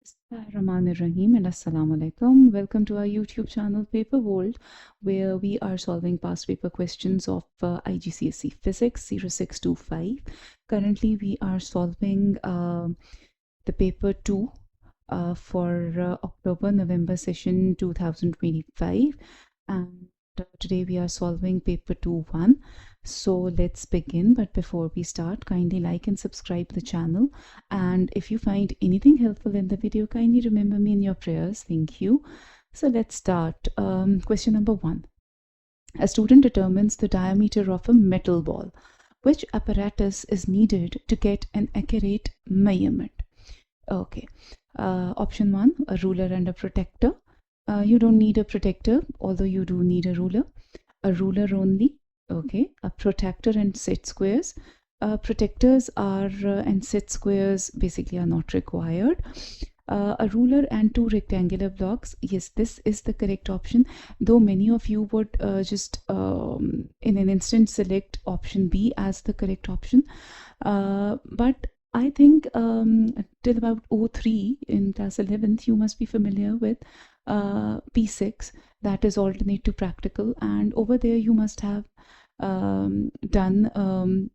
Bismillahirrahmanirrahim and Assalamu alaikum. Welcome to our YouTube channel Paper World, where we are solving past paper questions of IGCSE Physics 0625. Currently, we are solving the paper 2 for October-November session 2025, and today we are solving paper 2-1. So let's begin, but before we start, kindly like and subscribe the channel, and if you find anything helpful in the video, kindly remember me in your prayers. Thank you. So let's start. Question number 1. A student determines the diameter of a metal ball. Which apparatus is needed to get an accurate measurement? Okay. Option 1, a ruler and a protractor. You don't need a protractor, although you do need a ruler. A ruler only. Okay. A protractor and set squares. Protectors are and set squares basically are not required. A ruler and 2 rectangular blocks. Yes, this is the correct option, though many of you would just in an instant select option B as the correct option. But I think till about 03 in class 11th, you must be familiar with P6, that is alternate to practical, and over there you must have done an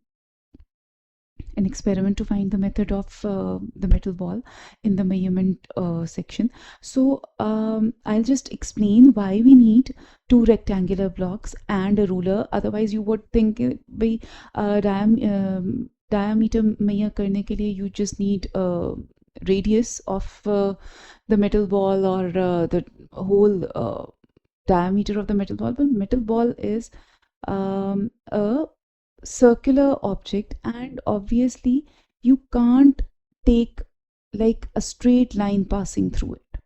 experiment to find the method of the metal ball in the measurement section. So I'll just explain why we need 2 rectangular blocks and a ruler. Otherwise you would think by diameter measure karne ke liye you just need radius of the metal ball or the whole diameter of the metal ball. But metal ball is a circular object, and obviously you can't take like a straight line passing through it.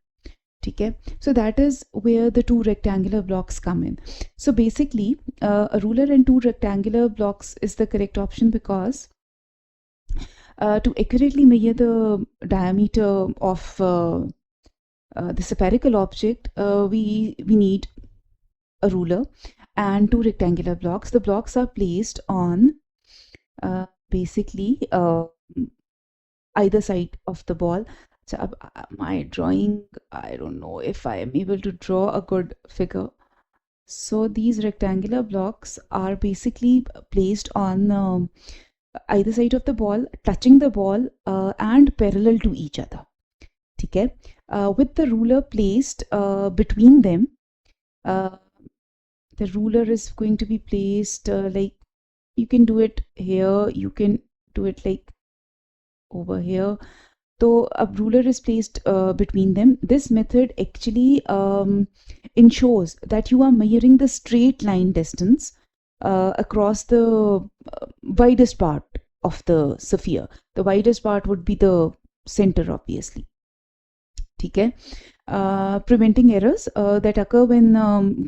Okay, so that is where the 2 rectangular blocks come in. So basically a ruler and 2 rectangular blocks is the correct option, because to accurately measure the diameter of the spherical object, we need a ruler and 2 rectangular blocks. The blocks are placed on basically either side of the ball. So my drawing, I don't know if I am able to draw a good figure. So these rectangular blocks are basically placed on either side of the ball, touching the ball and parallel to each other. Okay, with the ruler placed between them. The ruler is going to be placed like, you can do it here, you can do it like over here. So a ruler is placed between them. This method actually ensures that you are measuring the straight line distance across the widest part of the sphere. The widest part would be the center, obviously. Okay. Preventing errors that occur when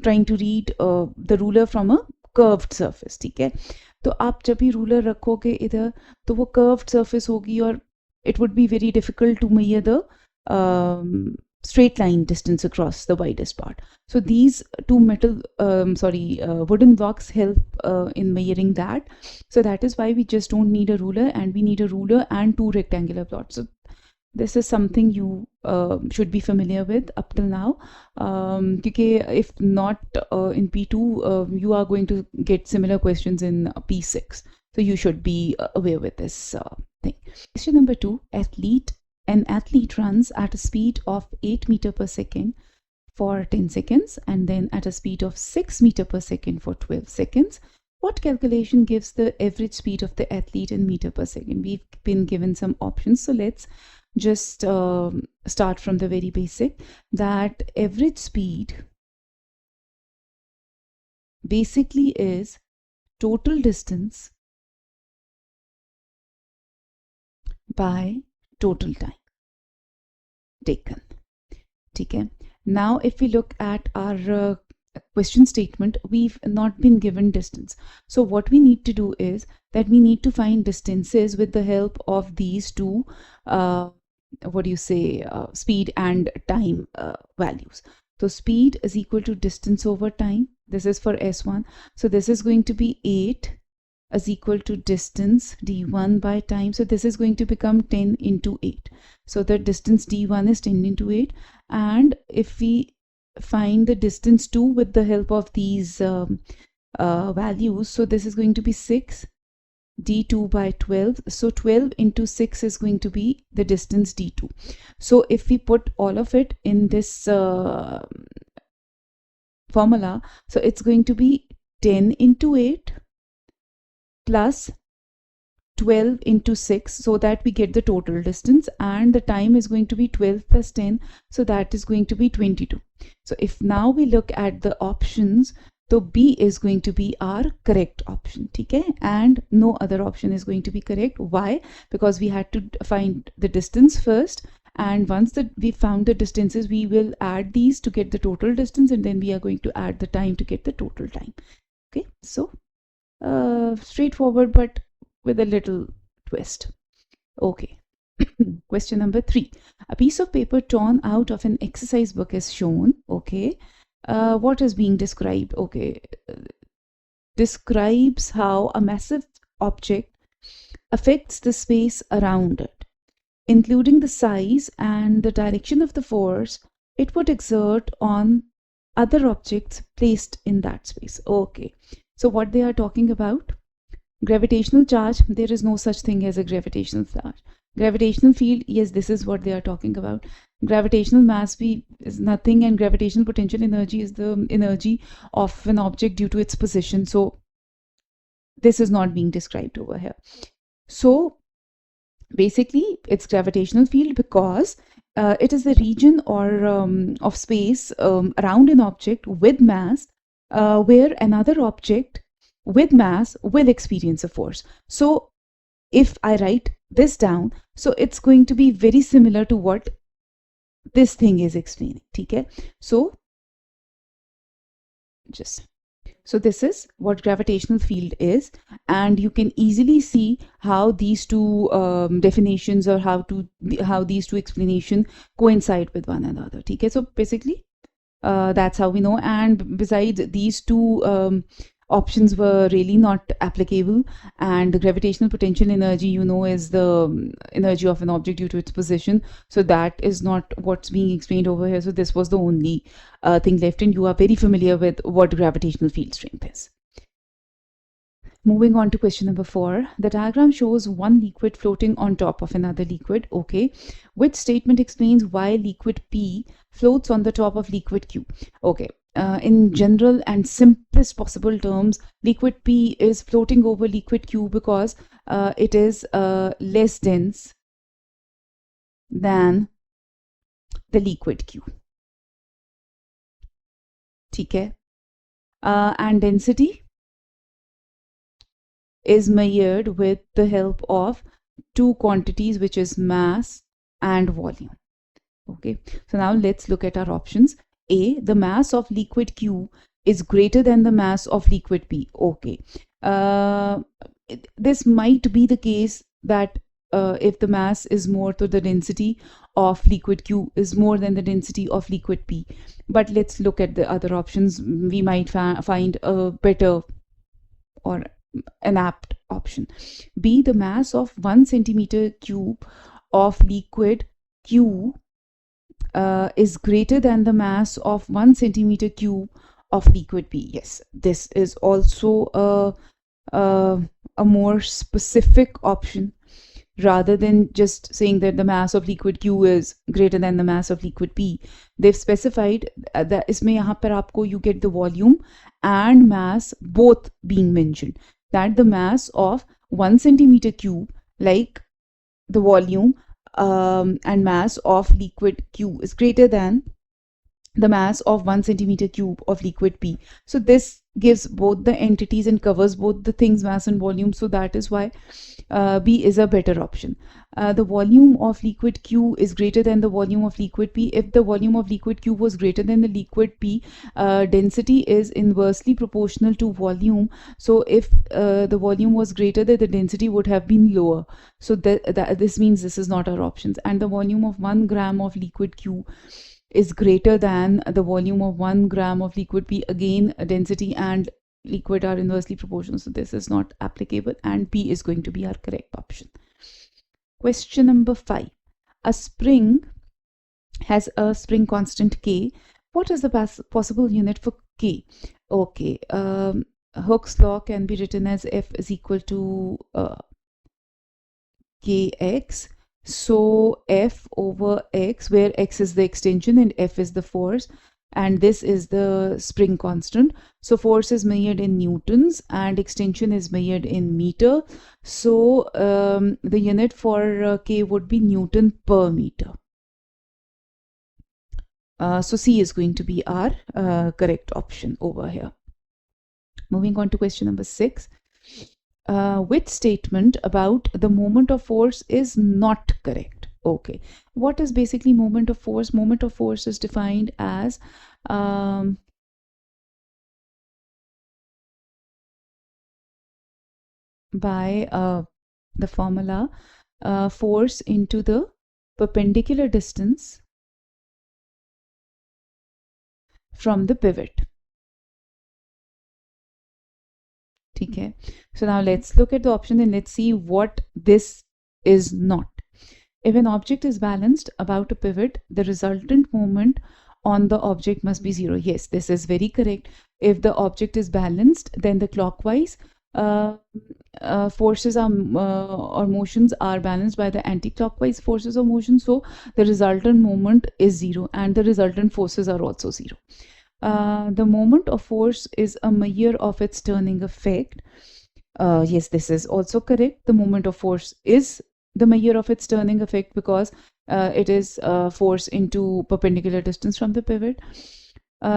trying to read the ruler from a curved surface. ठीक है, तो आप जब भी ruler रखोगे इधर, तो वो curved surface होगी, और it would be very difficult to measure the straight line distance across the widest part. So these 2 wooden blocks help in measuring that. So that is why we just don't need a ruler, and we need a ruler and 2 rectangular blocks. So this is something you should be familiar with up till now, because if not in P2, you are going to get similar questions in P6. So you should be aware with this thing. Question number 2, an athlete runs at a speed of 8 meters per second for 10 seconds and then at a speed of 6 meters per second for 12 seconds. What calculation gives the average speed of the athlete in meter per second? We've been given some options, so let's just start from the very basic. That average speed basically is total distance by total time taken. Okay. Now if we look at our question statement, we've not been given distance. So what we need to do is that we need to find distances with the help of these 2 speed and time values. So speed is equal to distance over time. This is for S1. So this is going to be 8 is equal to distance d1 by time. So this is going to become 10 into 8. So the distance d1 is 10 into 8. And if we find the distance 2 with the help of these values, so this is going to be 6 d2 by 12. So 12 into 6 is going to be the distance d2. So if we put all of it in this formula, so it's going to be 10 into 8 plus 12 into 6, so that we get the total distance, and the time is going to be 12 plus 10, so that is going to be 22. So if now we look at the options, so B is going to be our correct option, okay? And no other option is going to be correct. Why? Because we had to find the distance first, and once we found the distances, we will add these to get the total distance, and then we are going to add the time to get the total time. Okay, so straightforward, but with a little twist. Okay. Question number 3. A piece of paper torn out of an exercise book is shown. Okay. What is being described? Okay. Describes how a massive object affects the space around it, including the size and the direction of the force it would exert on other objects placed in that space. Okay. So what they are talking about? Gravitational charge, there is no such thing as a gravitational charge. Gravitational field, yes, this is what they are talking about. Gravitational mass is nothing, and gravitational potential energy is the energy of an object due to its position. So this is not being described over here. So basically it's gravitational field because it is the region or of space around an object with mass where another object with mass will experience a force. So if I write this down, so it's going to be very similar to what this thing is explaining. Okay? So this is what gravitational field is, and you can easily see how these two definitions or how these two explanations coincide with one another. Okay? So basically that's how we know. And besides, these two options were really not applicable, and the gravitational potential energy, you know, is the energy of an object due to its position, so that is not what's being explained over here. So this was the only thing left, and you are very familiar with what gravitational field strength is. Moving on to question number 4. The diagram shows one liquid floating on top of another liquid. Okay, which statement explains why liquid P floats on the top of liquid Q? Okay, in general and simplest possible terms, liquid P is floating over liquid Q because it is less dense than the liquid Q. Okay, and density is measured with the help of two quantities, which is mass and volume. Okay, so now let's look at our options. A, the mass of liquid Q is greater than the mass of liquid P. Okay, this might be the case that if the mass is more, so the density of liquid Q is more than the density of liquid P. But let's look at the other options. We might find a better or an apt option. B, the mass of 1 centimeter cube of liquid Q is greater than the mass of 1 centimeter cube of liquid P. Yes, this is also a more specific option, rather than just saying that the mass of liquid Q is greater than the mass of liquid P. They've specified that इसमें यहाँ पर आपको you get the volume and mass both being mentioned, that the mass of 1 centimeter cube, like the volume and mass of liquid Q, is greater than the mass of 1 centimeter cube of liquid P. So this gives both the entities and covers both the things, mass and volume. So that is why B is a better option. The volume of liquid Q is greater than the volume of liquid P. If the volume of liquid Q was greater than the liquid P, density is inversely proportional to volume. So if the volume was greater, then the density would have been lower. So this means this is not our options. And the volume of 1 gram of liquid Q is greater than the volume of 1 gram of liquid P. Again, density and liquid are inversely proportional, so this is not applicable, and B is going to be our correct option. Question number 5. A spring has a spring constant K. What is the possible unit for K? Okay, Hooke's law can be written as F is equal to Kx. So F over X, where X is the extension and F is the force, and this is the spring constant. So force is measured in newtons and extension is measured in meter. So the unit for K would be Newton per meter. So C is going to be our correct option over here. Moving on to question number 6. Which statement about the moment of force is not correct? Okay, what is basically moment of force? Moment of force is defined as by the formula force into the perpendicular distance from the pivot. Okay, so now let's look at the option and let's see what this is not. If an object is balanced about a pivot, the resultant moment on the object must be 0. Yes, this is very correct. If the object is balanced, then the clockwise forces are or motions are balanced by the anti-clockwise forces of motion. So the resultant moment is 0 and the resultant forces are also 0. The moment of force is a measure of its turning effect. Yes, this is also correct. The moment of force is the measure of its turning effect because it is force into perpendicular distance from the pivot.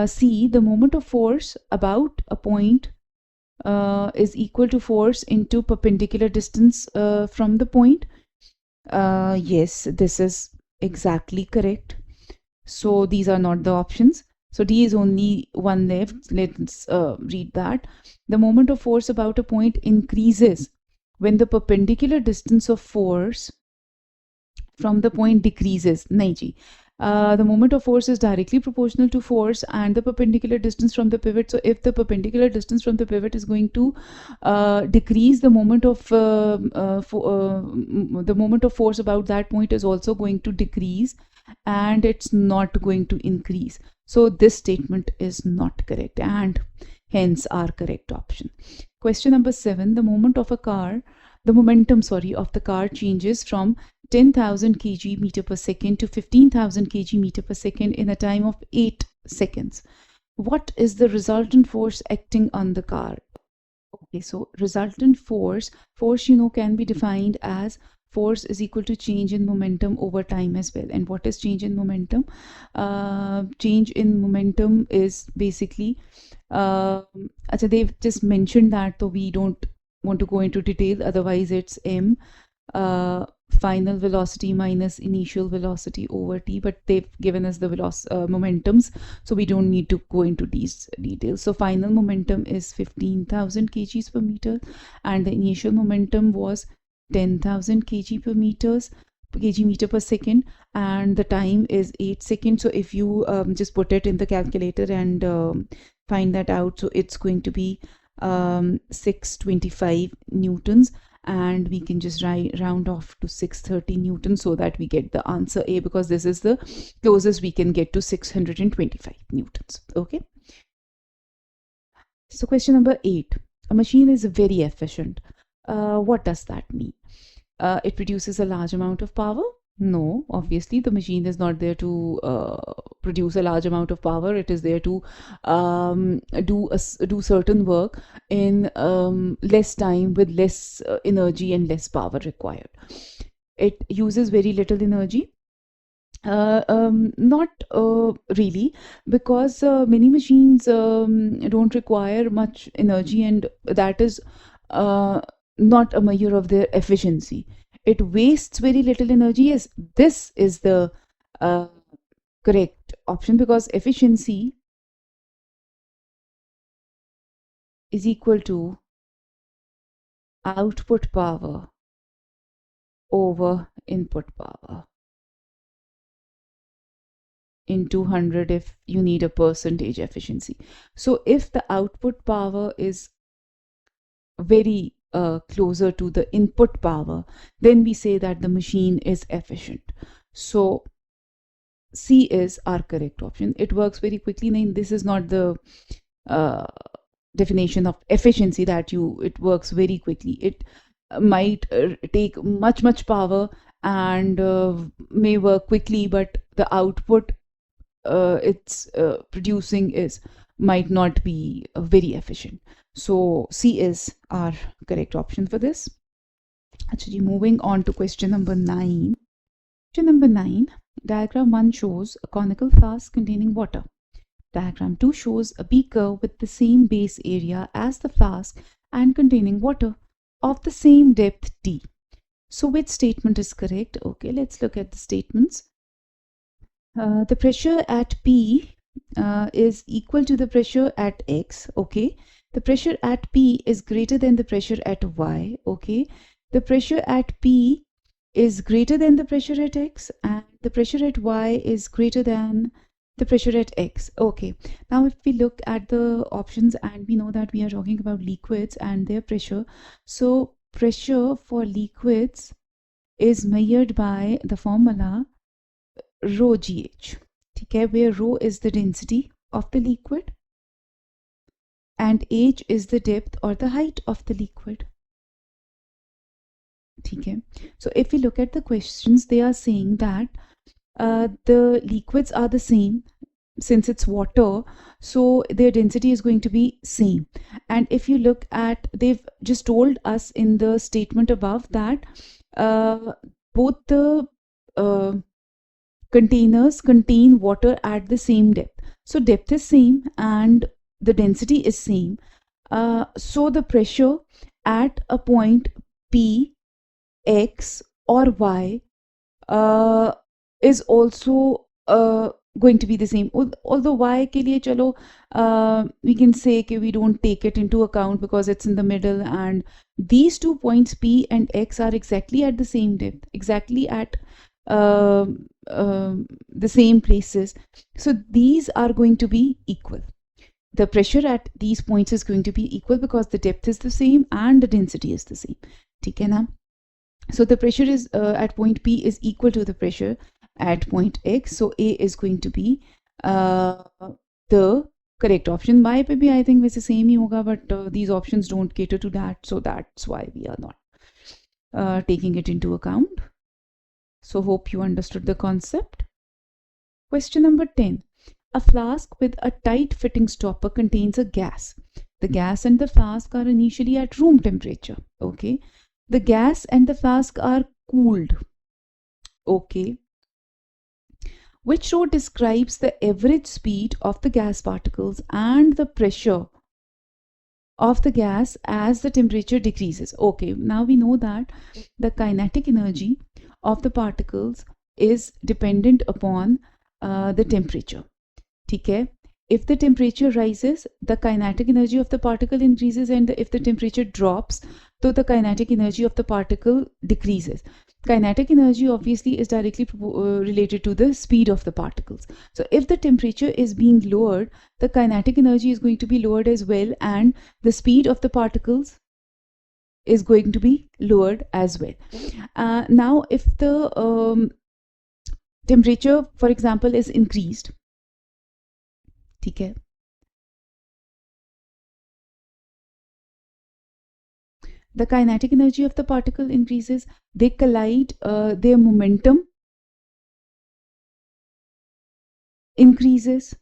C, the moment of force about a point is equal to force into perpendicular distance from the point. Yes, this is exactly correct. So these are not the options. So D is only one left. Let's read that. The moment of force about a point increases when the perpendicular distance of force from the point decreases. Nahi ji. The moment of force is directly proportional to force and the perpendicular distance from the pivot. So if the perpendicular distance from the pivot is going to decrease, the moment of force about that point is also going to decrease, and it's not going to increase. So this statement is not correct and hence our correct option. Question number 7. The momentum of the car changes from 10,000 kg meter per second to 15,000 kg meter per second in a time of 8 seconds. What is the resultant force acting on the car? Okay, so resultant force can be defined as force is equal to change in momentum over time as well. And what is change in momentum? Change in momentum is basically, they've just mentioned that, so we don't want to go into detail, otherwise it's m final velocity minus initial velocity over t, but they've given us the momentums, so we don't need to go into these details. So final momentum is 15,000 kgs per meter and the initial momentum was 10,000 kg meter per second, and the time is 8 seconds. So if you just put it in the calculator and find that out, so it's going to be 625 newtons, and we can just round off to 630 newtons so that we get the answer A, because this is the closest we can get to 625 newtons. Okay, so question number 8. A machine is very efficient. What does that mean? It produces a large amount of power? No, obviously the machine is not there to produce a large amount of power. It is there to do certain work in less time with less energy and less power required. It uses very little energy. Not really, because many machines don't require much energy, and that is not a measure of their efficiency. It wastes very little energy. Yes, this is the correct option, because efficiency is equal to output power over input power. into 100 if you need a percentage efficiency. So if the output power is very closer to the input power, then we say that the machine is efficient. So C is our correct option. It works very quickly. This is not the uh, definition of efficiency that it works very quickly. It might take much power and may work quickly, but the output it's producing might not be very efficient. So C is our correct option for this. Actually, moving on to question number 9. Question number 9, diagram 1 shows a conical flask containing water. Diagram 2 shows a beaker with the same base area as the flask and containing water of the same depth D. So which statement is correct? Okay, let's look at the statements. The pressure at P is equal to the pressure at X. Okay, the pressure at P is greater than the pressure at Y. Okay, the pressure at P is greater than the pressure at X, and the pressure at Y is greater than the pressure at X. Okay, now if we look at the options, and we know that we are talking about liquids and their pressure, so pressure for liquids is measured by the formula rho GH, okay, where rho is the density of the liquid and h is the depth or the height of the liquid. Okay, so if we look at the questions, they are saying that the liquids are the same. Since it's water, so their density is going to be same. And if you look at, they've just told us in the statement above that both the containers contain water at the same depth. So depth is same and the density is same. So the pressure at a point P, X or Y is also going to be the same. Although Y ke liye chalo, we can say that we don't take it into account because it's in the middle, and these 2 points P and X are exactly at the same depth, exactly at the same places. So these are going to be equal. The pressure at these points is going to be equal because the depth is the same and the density is the same. ठीक है ना? So the pressure is at point P is equal to the pressure at point X. So A is going to be the correct option. Y पे भी I think वैसे same ही होगा, but these options don't cater to that. So that's why we are not taking it into account. So hope you understood the concept. Question number 10. A flask with a tight fitting stopper contains a gas. The gas and the flask are initially at room temperature. Okay. The gas and the flask are cooled. Okay. Which row describes the average speed of the gas particles and the pressure of the gas as the temperature decreases? Okay, now we know that the kinetic energy of the particles is dependent upon the temperature. ठीक है? If the temperature rises, the kinetic energy of the particle increases, and if the temperature drops, so the kinetic energy of the particle decreases. Kinetic energy obviously is directly related to the speed of the particles. So if the temperature is being lowered, the kinetic energy is going to be lowered as well, and the speed of the particles is going to be lowered as well. Now if the temperature, for example, is increased, ठीक है, the kinetic energy of the particle increases, they collide, their momentum increases,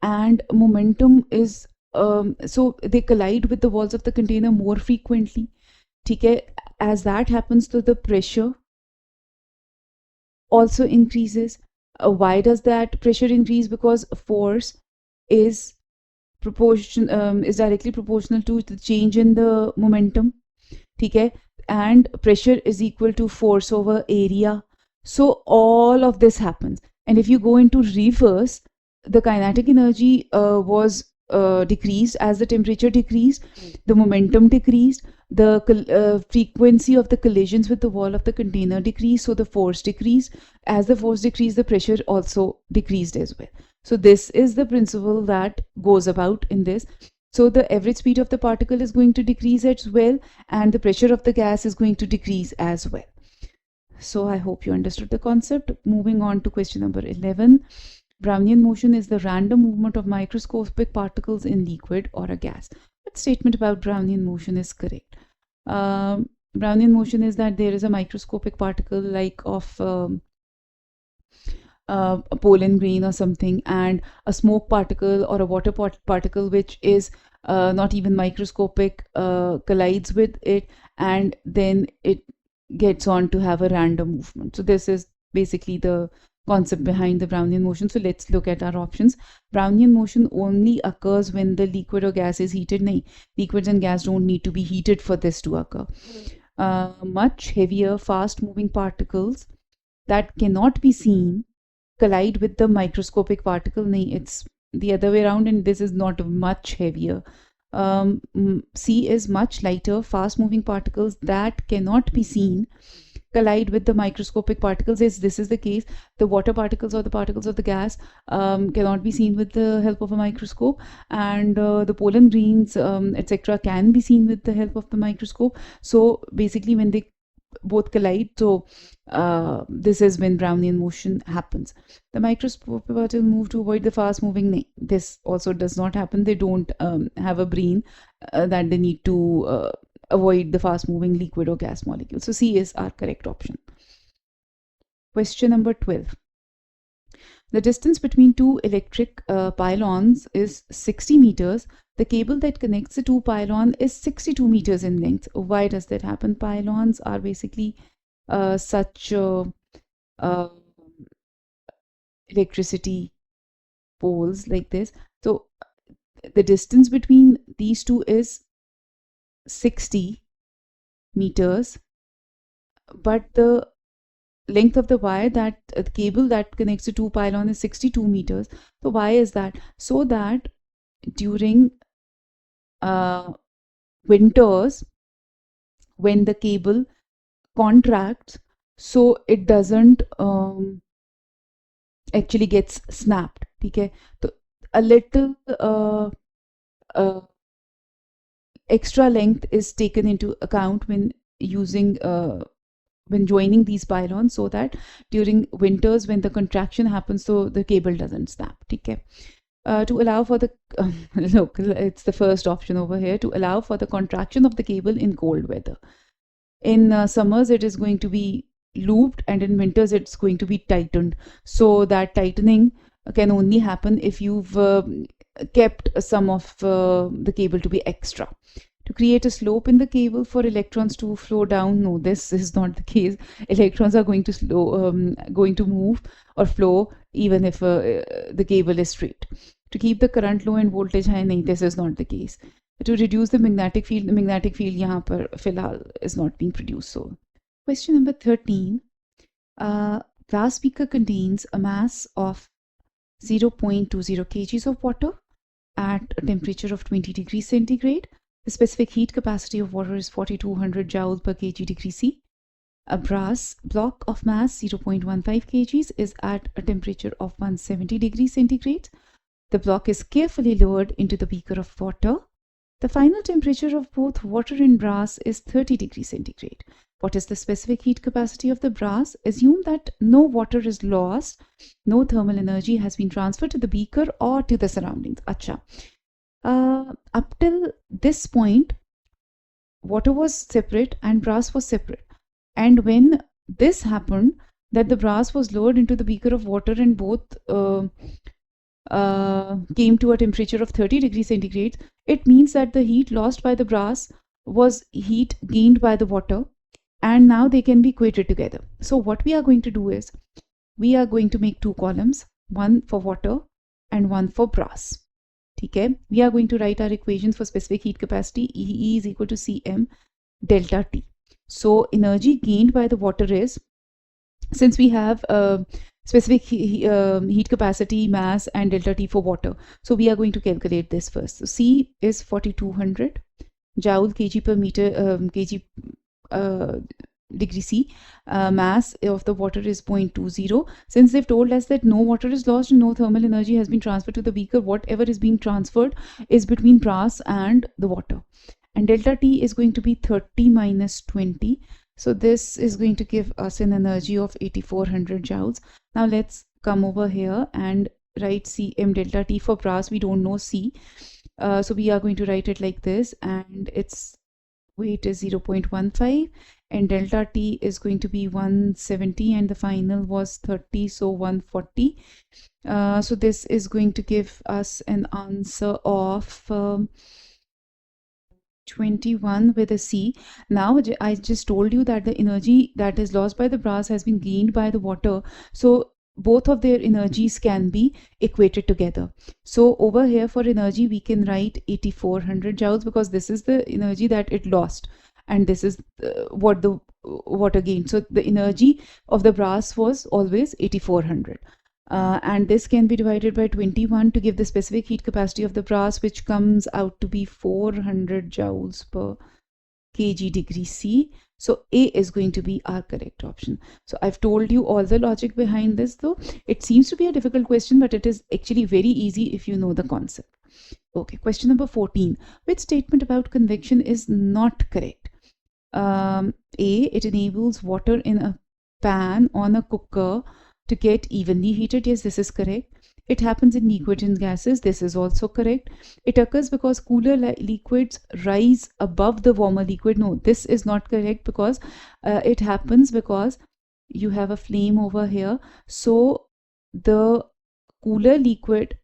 and momentum is so they collide with the walls of the container more frequently. ठीक है, as that happens, so the pressure also increases. Why does that pressure increase? Because force is directly proportional to the change in the momentum. ठीक है, and pressure is equal to force over area. So all of this happens, and if you go into reverse, the kinetic energy was decreased. As the temperature decreased, the momentum decreased, the frequency of the collisions with the wall of the container decreased, so the force decreased. As the force decreased, the pressure also decreased as well. So this is the principle that goes about in this. So the average speed of the particle is going to decrease as well, and the pressure of the gas is going to decrease as well. So I hope you understood the concept. Moving on to question number 11. Brownian motion is the random movement of microscopic particles in liquid or a gas. What statement about Brownian motion is correct? Brownian motion is that there is a microscopic particle like of a pollen grain or something, and a smoke particle or a water particle which is not even microscopic collides with it, and then it gets on to have a random movement. So this is basically the concept behind the Brownian motion. So let's look at our options. Brownian motion only occurs when the liquid or gas is heated. No, liquids and gas don't need to be heated for this to occur. Much heavier, fast-moving particles that cannot be seen collide with the microscopic particle. No, it's the other way around, and this is not much heavier. C is much lighter, fast-moving particles that cannot be seen collide with the microscopic particles. Yes, this is the case. The water particles or the particles of the gas cannot be seen with the help of a microscope, and the pollen grains, etc., can be seen with the help of the microscope. So basically, when they both collide, so this is when Brownian motion happens. The microscopic particles move to avoid the fast moving. No, this also does not happen. They don't have a brain that they need to avoid the fast moving liquid or gas molecule. So C is our correct option. Question number 12. The distance between two electric pylons is 60 meters. The cable that connects the two pylons is 62 meters in length. Why does that happen? Pylons are basically such electricity poles like this. So the distance between these two is 60 meters, but the length of the wire, that the cable that connects the two pylons, is 62 meters. So why is that? So that during winters, when the cable contracts, so it doesn't actually gets snapped. Okay, so a little extra length is taken into account when using when joining these pylons, so that during winters when the contraction happens, so the cable doesn't snap. Okay. To allow for the look, it's the first option over here, to allow for the contraction of the cable in cold weather. In summers it is going to be looped, and in winters it's going to be tightened. So that tightening can only happen if you've kept some of the cable to be extra. To create a slope in the cable for electrons to flow down, no, this is not the case. Electrons are going to move or flow even if the cable is straight. To keep the current low and voltage high, no, this is not the case. To reduce the magnetic field यहाँ पर फिलहाल is not being produced. So question number 13. Glass beaker contains a mass of 0.20 kgs of water at a temperature of 20 degrees centigrade. The specific heat capacity of water is 4200 joules per kg degree C. A brass block of mass 0.15 kgs is at a temperature of 170 degrees centigrade. The block is carefully lowered into the beaker of water. The final temperature of both water and brass is 30 degrees centigrade. What is the specific heat capacity of the brass? Assume that no water is lost, no thermal energy has been transferred to the beaker or to the surroundings. Acha. Up till this point, water was separate and brass was separate. And when this happened, that the brass was lowered into the beaker of water and both came to a temperature of 30 degrees centigrade, it means that the heat lost by the brass was heat gained by the water, and now they can be equated together. So what we are going to do is, we are going to make two columns, one for water and one for brass. Okay, we are going to write our equations for specific heat capacity. E is equal to Cm delta T. So energy gained by the water is, since we have specific heat capacity, mass, and delta T for water. So we are going to calculate this first. So C is 4200 joule kg per meter kg degree C. Mass of the water is 0.20. Since they've told us that no water is lost and no thermal energy has been transferred to the beaker, whatever is being transferred is between brass and the water. And delta T is going to be 30 minus 20. So this is going to give us an energy of 8400 joules. Now let's come over here and write Cm delta T for brass. We don't know C. So we are going to write it like this, and its weight is 0.15, and delta T is going to be 170, and the final was 30, so 140. So this is going to give us an answer of 21 with a C. Now I just told you that the energy that is lost by the brass has been gained by the water. So both of their energies can be equated together. So over here for energy, we can write 8400 joules because this is the energy that it lost, and this is what the water gained. So the energy of the brass was always 8400. And this can be divided by 21 to give the specific heat capacity of the brass, which comes out to be 400 joules per kg degree C. So A is going to be our correct option. So I've told you all the logic behind this, though. It seems to be a difficult question, but it is actually very easy if you know the concept. Okay, question number 14. Which statement about convection is not correct? A, it enables water in a pan on a cooker to get evenly heated. Yes, this is correct. It happens in liquids and gases. This is also correct. It occurs because cooler liquids rise above the warmer liquid. No, this is not correct because it happens because you have a flame over here. So the cooler liquid,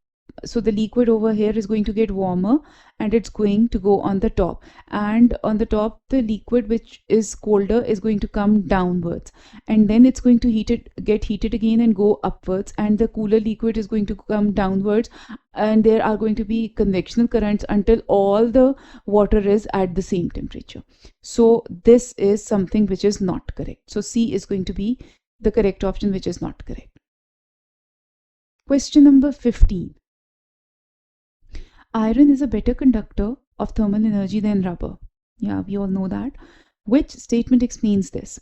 so the liquid over here is going to get warmer and it's going to go on the top, and on the top the liquid which is colder is going to come downwards, and then it's going to get heated again and go upwards, and the cooler liquid is going to come downwards, and there are going to be convectional currents until all the water is at the same temperature. So this is something which is not correct. So C is going to be the correct option, which is not correct. Question number 15. Iron is a better conductor of thermal energy than rubber. Yeah, we all know that. Which statement explains this?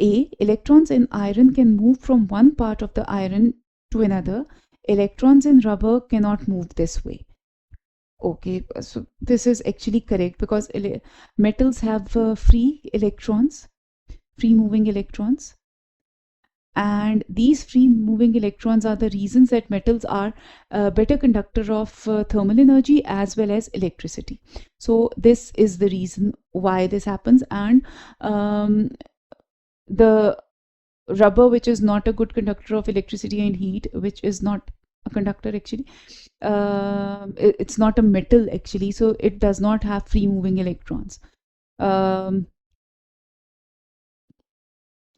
A, electrons in iron can move from one part of the iron to another. Electrons in rubber cannot move this way. Okay, so this is actually correct because metals have free electrons, free moving electrons. And these free moving electrons are the reasons that metals are a better conductor of thermal energy as well as electricity. So this is the reason why this happens. And the rubber, which is not a good conductor of electricity and heat, which is not a conductor actually, it's not a metal actually, so it does not have free moving electrons.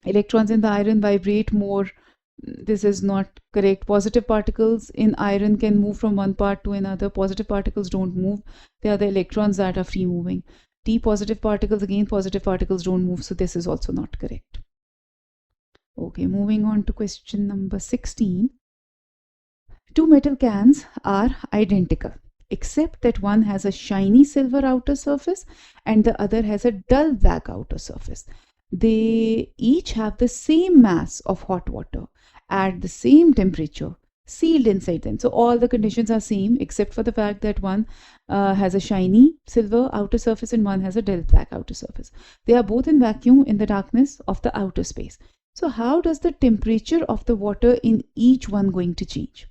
Electrons in the iron vibrate more. This is not correct. Positive particles in iron can move from one part to another. Positive particles don't move. They are the electrons that are free moving. T positive particles, again, positive particles don't move. So this is also not correct. Okay, moving on to question number 16. Two metal cans are identical, except that one has a shiny silver outer surface and the other has a dull black outer surface. They each have the same mass of hot water at the same temperature sealed inside them. So all the conditions are same except for the fact that one has a shiny silver outer surface and one has a dull black outer surface. They are both in vacuum in the darkness of the outer space. So how does the temperature of the water in each one going to change?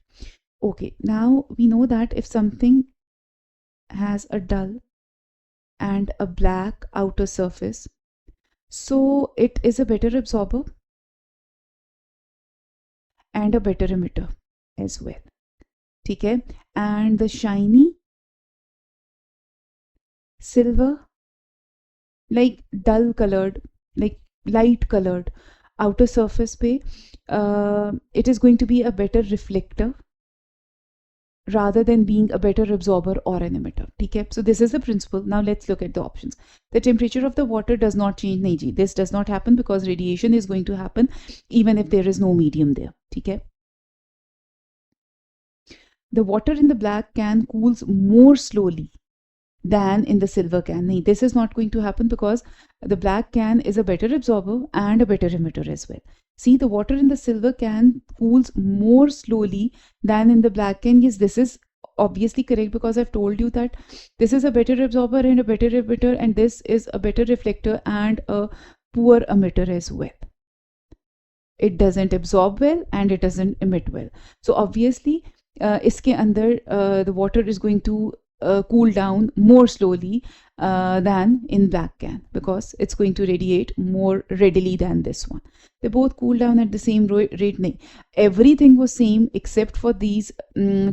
Okay, now we know that if something has a dull and a black outer surface, so it is a better absorber and a better emitter as well. Okay, and the shiny silver, like dull colored, like light colored outer surface पे, it is going to be a better reflector rather than being a better absorber or an emitter. Okay, so this is the principle. Now let's look at the options. The temperature of the water does not change. This does not happen because radiation is going to happen even if there is no medium there. ठीक है. The water in the black can cools more slowly than in the silver can. No, this is not going to happen because the black can is a better absorber and a better emitter as well. See, the water in the silver can cools more slowly than in the black can. Yes, this is obviously correct because I've told you that this is a better absorber and a better emitter, and this is a better reflector and a poor emitter as well. It doesn't absorb well and it doesn't emit well. So obviously iske andar the water is going to cool down more slowly than in black can because it's going to radiate more readily than this one. They both cool down at the same rate. nahi. Everything was same except for these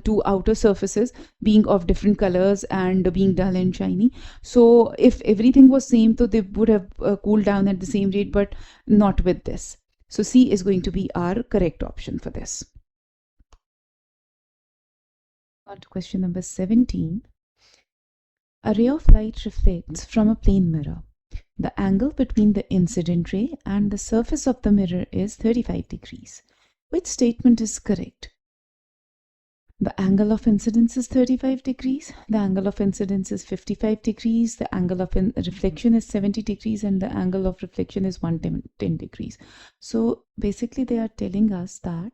two outer surfaces being of different colors and being dull and shiny. So if everything was same, so they would have cooled down at the same rate, but not with this. So C is going to be our correct option for this. On to question number 17. A ray of light reflects from a plane mirror. The angle between the incident ray and the surface of the mirror is 35 degrees. Which statement is correct? The angle of incidence is 35 degrees, the angle of incidence is 55 degrees, the angle of reflection is 70 degrees, and the angle of reflection is 110 degrees. So basically they are telling us that,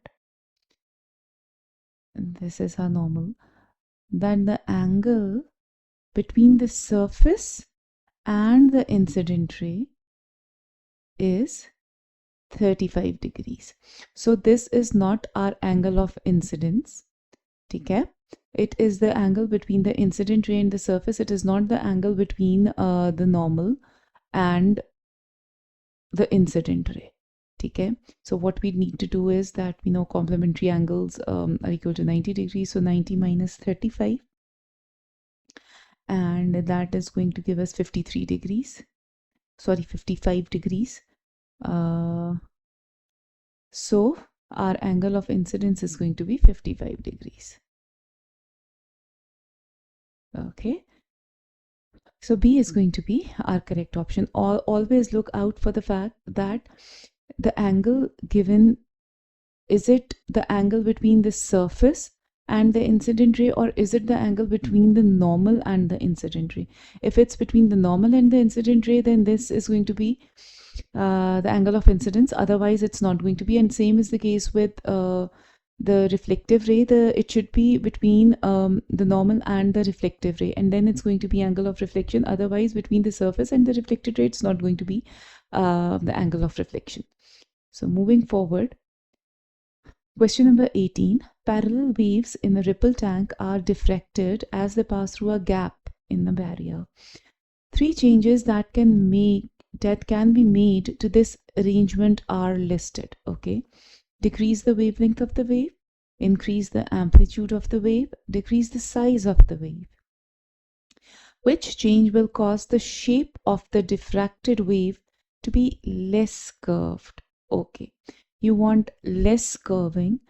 and this is our normal, that the angle between the surface and the incident ray is 35 degrees. So this is not our angle of incidence. Okay, it is the angle between the incident ray and the surface. It is not the angle between the normal and the incident ray. Okay, so what we need to do is that we know complementary angles are equal to 90 degrees. So 90 minus 35, and that is going to give us 53 degrees. Sorry, 55 degrees. So our angle of incidence is going to be 55 degrees. Okay, so B is going to be our correct option. Always look out for the fact that the angle given, is it the angle between the surface and the incident ray, or is it the angle between the normal and the incident ray? If it's between the normal and the incident ray, then this is going to be the angle of incidence. Otherwise it's not going to be. And same is the case with the reflective ray. It should be between the normal and the reflective ray, and then it's going to be angle of reflection. Otherwise between the surface and the reflected ray, it's not going to be the angle of reflection. So moving forward, question number 18. Parallel waves in a ripple tank are diffracted as they pass through a gap in the barrier. Three changes that can be made to this arrangement are listed. Okay, decrease the wavelength of the wave, increase the amplitude of the wave, decrease the size of the wave. Which change will cause the shape of the diffracted wave to be less curved? Okay, you want less curving.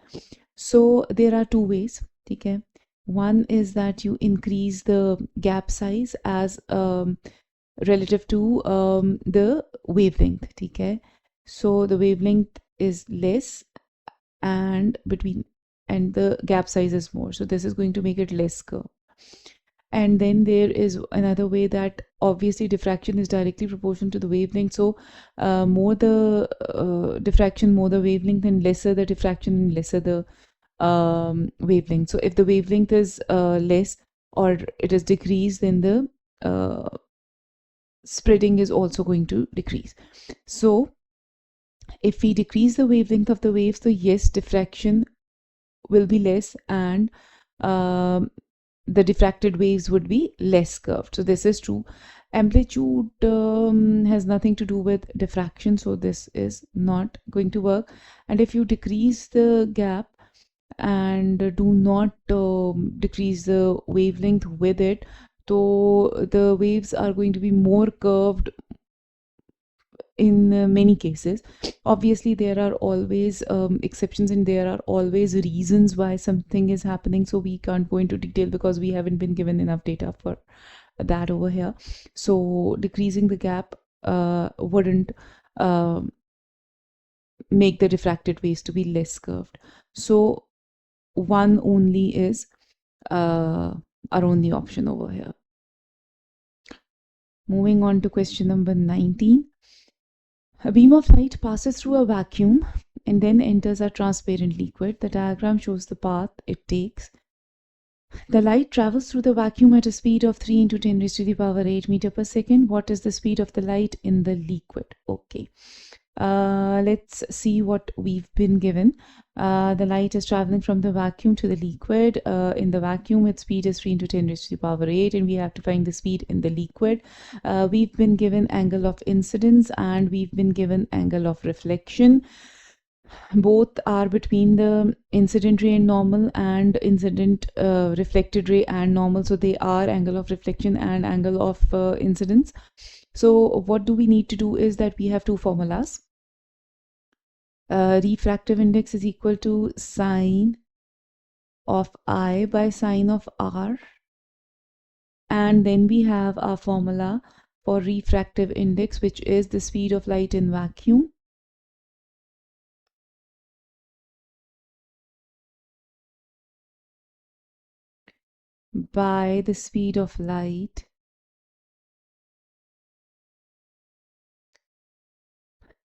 So there are two ways. Okay, one is that you increase the gap size as relative to the wavelength. Okay, so the wavelength is less and the gap size is more, so this is going to make it less curved. And then there is another way that obviously diffraction is directly proportional to the wavelength. So more the diffraction, more the wavelength, and lesser the diffraction, lesser the wavelength. So if the wavelength is less or it is decreased, then the spreading is also going to decrease. So if we decrease the wavelength of the wave, so yes, diffraction will be less and the diffracted waves would be less curved. So this is true. Amplitude has nothing to do with diffraction, so this is not going to work. And if you decrease the gap and do not decrease the wavelength with it, so the waves are going to be more curved in many cases. Obviously there are always exceptions, and there are always reasons why something is happening, so we can't go into detail because we haven't been given enough data for that over here. So decreasing the gap wouldn't make the refracted waves to be less curved. So one only is our only option over here. Moving on to question number 19. A beam of light passes through a vacuum and then enters a transparent liquid. The diagram shows the path it takes. The light travels through the vacuum at a speed of 3 into 10 raised to the power 8 meter per second. What is the speed of the light in the liquid? Okay. Let's see what we've been given. The light is traveling from the vacuum to the liquid. In the vacuum, its speed is 3 into 10 raised to the power 8, and we have to find the speed in the liquid. We've been given angle of incidence and we've been given angle of reflection. Both are between the incident ray and normal and incident reflected ray and normal. So they are angle of reflection and angle of incidence. So what do we need to do is that we have two formulas. Refractive index is equal to sine of I by sine of R. And then we have our formula for refractive index, which is the speed of light in vacuum by the speed of light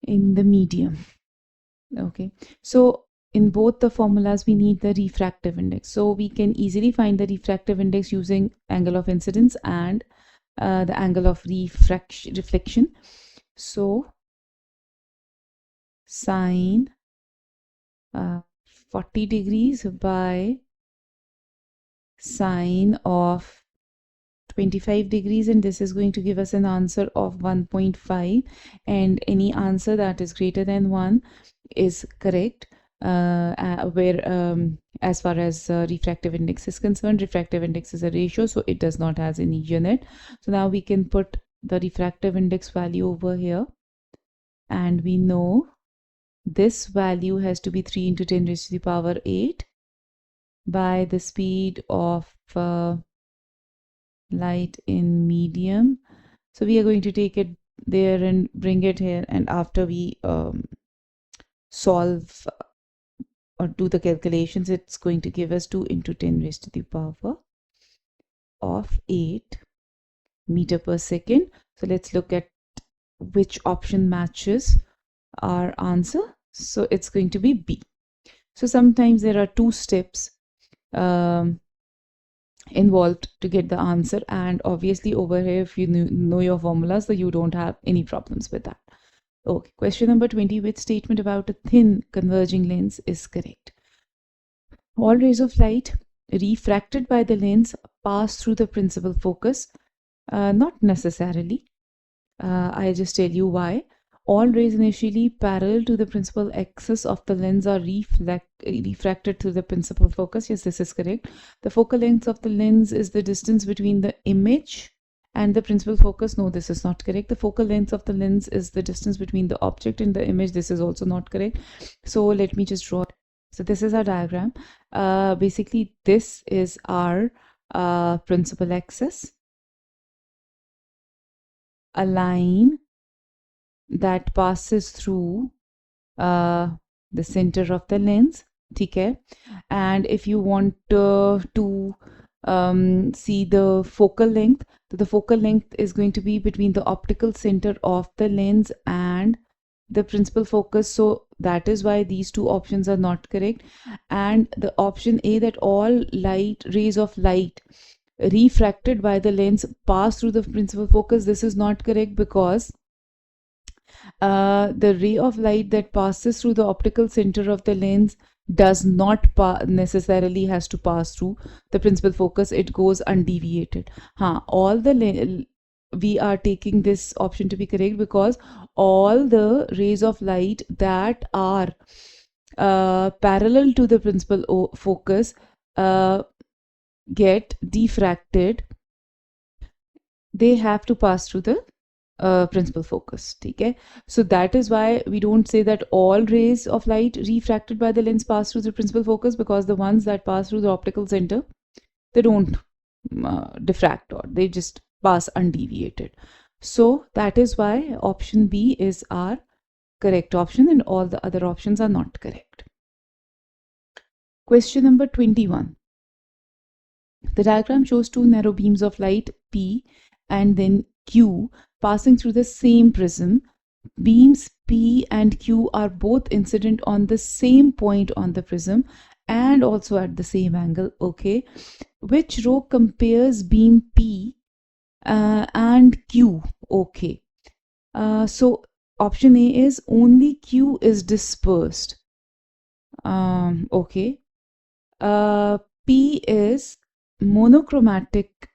in the medium. Okay, so in both the formulas we need the refractive index, so we can easily find the refractive index using angle of incidence and the angle of reflection. So sine 40 degrees by sine of 25 degrees, and this is going to give us an answer of 1.5, and any answer that is greater than 1 is correct. As far as refractive index is concerned, refractive index is a ratio, so it does not have any unit. So now we can put the refractive index value over here, and we know this value has to be 3 into 10 raised to the power 8 by the speed of light in medium. So we are going to take it there and bring it here, and after we solve or do the calculations, it's going to give us 2 into 10 raised to the power of 8 meter per second. So let's look at which option matches our answer. So it's going to be B. So sometimes there are two steps involved to get the answer, and obviously over here if you know your formulas, so you don't have any problems with that. Okay, question number 20. Which statement about a thin converging lens is correct? All rays of light refracted by the lens pass through the principal focus. Not necessarily. I'll just tell you why. All rays initially parallel to the principal axis of the lens are refracted through the principal focus. Yes, this is correct. The focal length of the lens is the distance between the image and the principal focus. No, this is not correct. The focal length of the lens is the distance between the object and the image. This is also not correct. So let me just draw it. So this is our diagram. Basically, this is our principal axis. A line that passes through the center of the lens. Okay, and if you want to see the focal length, so the focal length is going to be between the optical center of the lens and the principal focus. So that is why these two options are not correct. And the option A, that all rays of light refracted by the lens pass through the principal focus, this is not correct, because the ray of light that passes through the optical center of the lens does not necessarily has to pass through the principal focus. It goes undeviated. We are taking this option to be correct because all the rays of light that are parallel to the principal focus get diffracted. They have to pass through the principal focus. Okay, so that is why we don't say that all rays of light refracted by the lens pass through the principal focus, because the ones that pass through the optical center, they don't diffract, or they just pass undeviated. So that is why option B is our correct option and all the other options are not correct. Question number 21. The diagram shows two narrow beams of light P and then Q passing through the same prism. Beams P and Q are both incident on the same point on the prism and also at the same angle. Okay. Which row compares beam P and Q? Okay. So option A is only Q is dispersed. Okay. P is monochromatic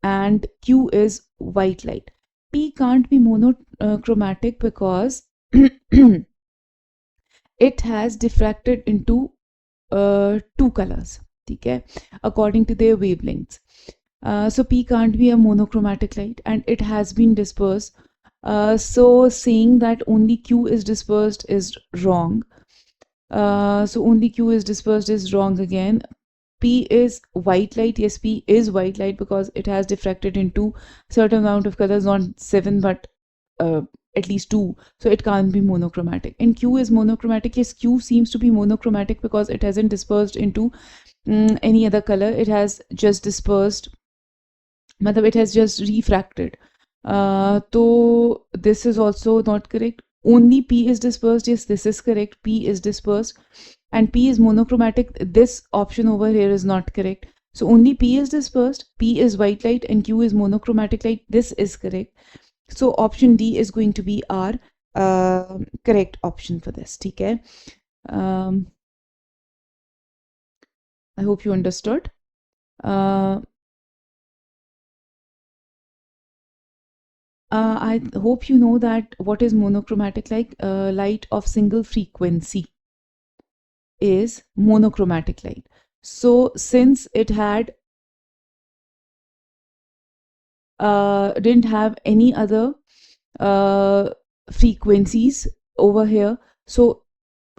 and Q is white light. P can't be monochromatic because it has diffracted into two colors, okay, according to their wavelengths. So P can't be a monochromatic light and it has been dispersed. So saying that only Q is dispersed is wrong. So only Q is dispersed is wrong again. P is white light. Yes, P is white light because it has diffracted into certain amount of colors, not 7 but at least 2. So it can't be monochromatic. And Q is monochromatic. Yes, Q seems to be monochromatic because it hasn't dispersed into any other color. It has just dispersed, it has just refracted. So this is also not correct. Only P is dispersed. Yes, this is correct. P is dispersed and P is monochromatic. This option over here is not correct. So only P is dispersed, P is white light and Q is monochromatic light. This is correct. So option D is going to be our correct option for this. Okay. I hope you understood. I hope you know that what is monochromatic like. Light of single frequency is monochromatic light. So since it had didn't have any other frequencies over here, so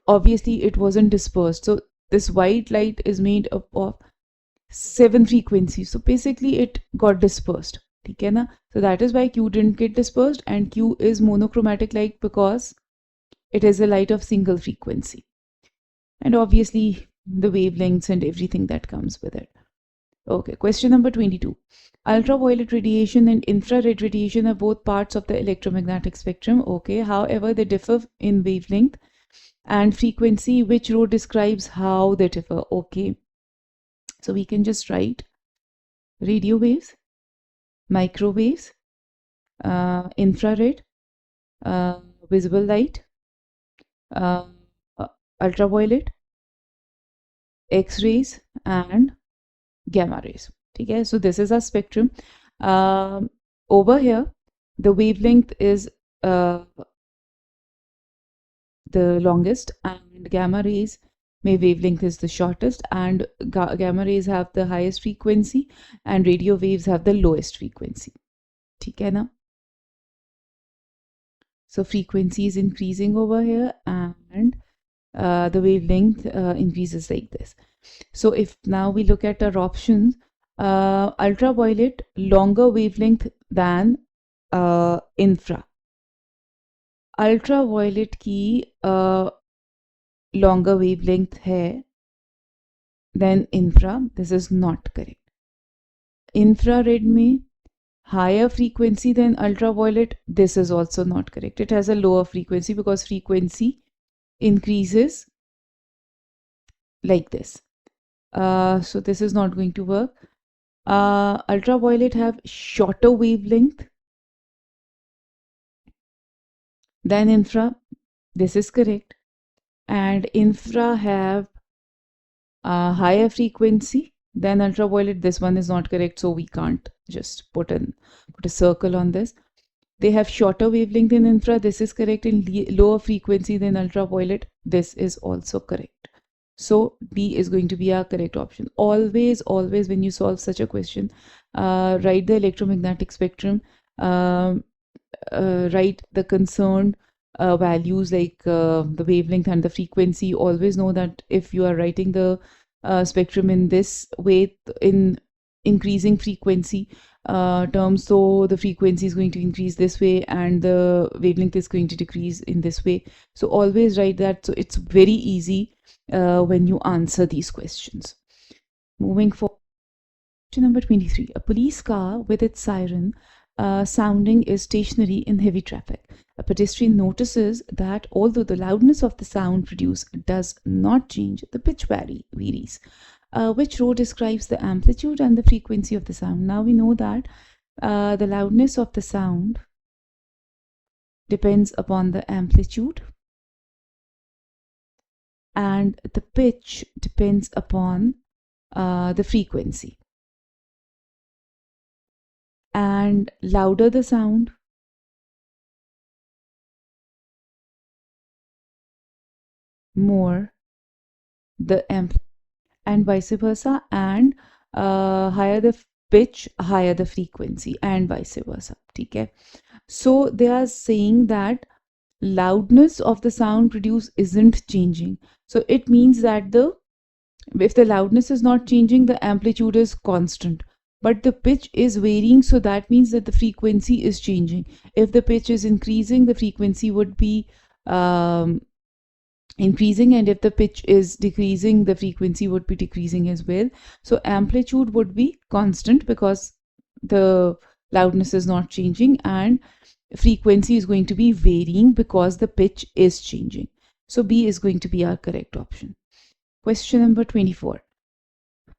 obviously it wasn't dispersed. So this white light is made up of 7 frequencies. So basically it got dispersed. Okay, na? So that is why Q didn't get dispersed and Q is monochromatic light because it is a light of single frequency. And obviously the wavelengths and everything that comes with it. Okay, question number 22. Ultraviolet radiation and infrared radiation are both parts of the electromagnetic spectrum. Okay, however, they differ in wavelength and frequency. Which row describes how they differ? Okay, so we can just write radio waves, microwaves, infrared, visible light, ultraviolet, X-rays, and gamma rays. Okay, so this is our spectrum. Over here, the wavelength is the longest, and gamma rays wavelength is the shortest, and gamma rays have the highest frequency, and radio waves have the lowest frequency. Okay, na? So frequency is increasing over here, and the wavelength increases like this. So if now we look at our options, ultraviolet longer wavelength than infra. Ultraviolet की longer wavelength है than infra. This is not correct. Infrared में higher frequency than ultraviolet. This is also not correct. It has a lower frequency because frequency increases like this. So this is not going to work. Ultraviolet have shorter wavelength than infra. This is correct. And infra have higher frequency than ultraviolet. This one is not correct, so we can't just put a circle on this. They have shorter wavelength in infra. This is correct. In lower frequency than ultraviolet. This is also correct. So D is going to be our correct option. Always when you solve such a question, write the electromagnetic spectrum, write the concerned values like the wavelength and the frequency. Always know that if you are writing the spectrum in this way, in increasing frequency terms. So the frequency is going to increase this way and the wavelength is going to decrease in this way. So always write that. So it's very easy when you answer these questions. Moving forward. Question number 23. A police car with its siren sounding is stationary in heavy traffic. A pedestrian notices that although the loudness of the sound produced does not change, the pitch varies. Which row describes the amplitude and the frequency of the sound? Now we know that the loudness of the sound depends upon the amplitude and the pitch depends upon the frequency. And louder the sound, more the amplitude, and vice versa, and higher the pitch, higher the frequency, and vice versa. Okay, so they are saying that loudness of the sound produced isn't changing. So it means that if the loudness is not changing, the amplitude is constant, but the pitch is varying, so that means that the frequency is changing. If the pitch is increasing, the frequency would be increasing, and if the pitch is decreasing, the frequency would be decreasing as well. So amplitude would be constant because the loudness is not changing, and frequency is going to be varying because the pitch is changing. So B is going to be our correct option. Question number 24.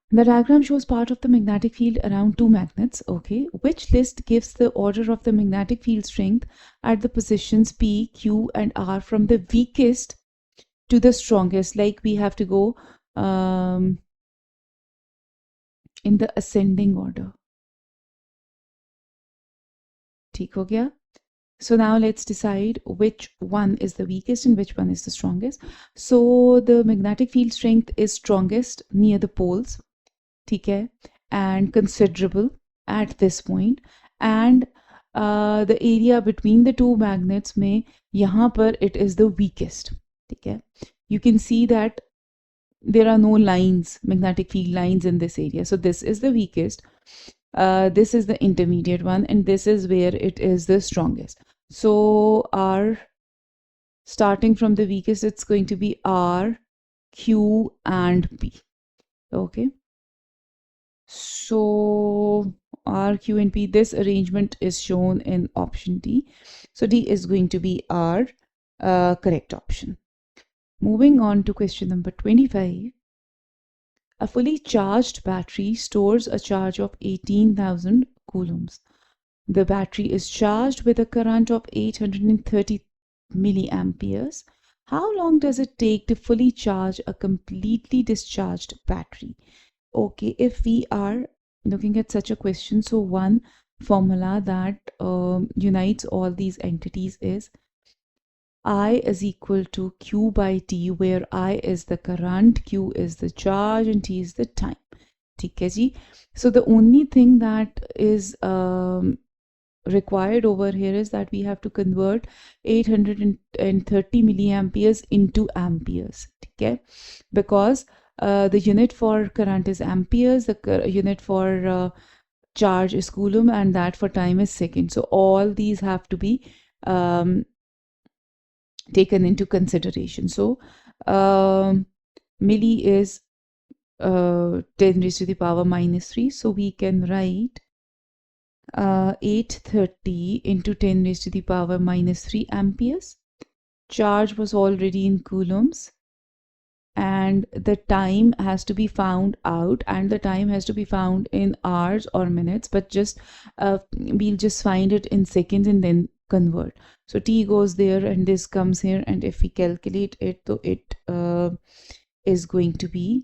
The diagram shows part of the magnetic field around two magnets. Okay, which list gives the order of the magnetic field strength at the positions P, Q, and R from the weakest to the strongest? Like we have to go in the ascending order. ठीक हो गया? So now let's decide which one is the weakest and which one is the strongest. So the magnetic field strength is strongest near the poles. ठीक है, and considerable at this point, and the area between the two magnets में यहाँ पर it is the weakest. ठीक है, you can see that there are no lines, magnetic field lines in this area. So this is the weakest, this is the intermediate one, and this is where it is the strongest. So our starting from the weakest, it's going to be R, Q, and P. Okay. So R, Q, and P, this arrangement is shown in option D. So D is going to be our correct option. Moving on to question number 25. A fully charged battery stores a charge of 18,000 coulombs. The battery is charged with a current of 830 milliamperes. How long does it take to fully charge a completely discharged battery? Okay, if we are looking at such a question, so one formula that unites all these entities is I is equal to Q by T, where I is the current, Q is the charge, and T is the time. ठीक है जी? So the only thing that is required over here is that we have to convert 830 milliamperes into amperes. ठीक है? Because the unit for current is amperes, the unit for charge is coulomb, and that for time is second. So all these have to be taken into consideration. So milli is 10 raised to the power minus 3. So we can write 830 into 10 raised to the power minus 3 amperes. Charge was already in coulombs, and the time has to be found out, and the time has to be found in hours or minutes, but just we'll just find it in seconds and then convert. So T goes there and this comes here, and if we calculate it, so it is going to be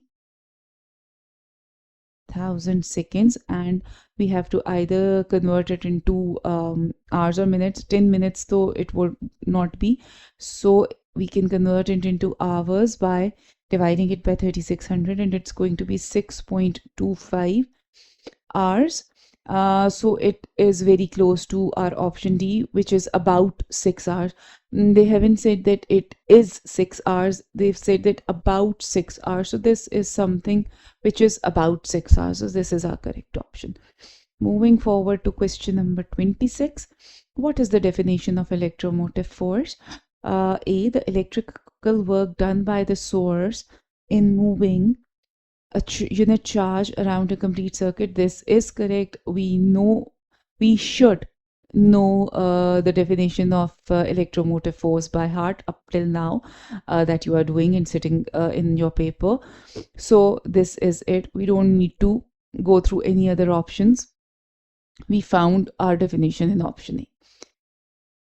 1000 seconds, and we have to either convert it into hours or minutes. 10 minutes though it would not be, so we can convert it into hours by dividing it by 3600, and it's going to be 6.25 hours. So it is very close to our option D, which is about 6 hours. They haven't said that it is 6 hours. They've said that about 6 hours. So this is something which is about 6 hours. So this is our correct option. Moving forward to question number 26. What is the definition of electromotive force? A, the electrical work done by the source in moving a unit charge around a complete circuit. This is correct. We should know the definition of electromotive force by heart up till now that you are doing and sitting in your paper. So this is it. We don't need to go through any other options. We found our definition in option A.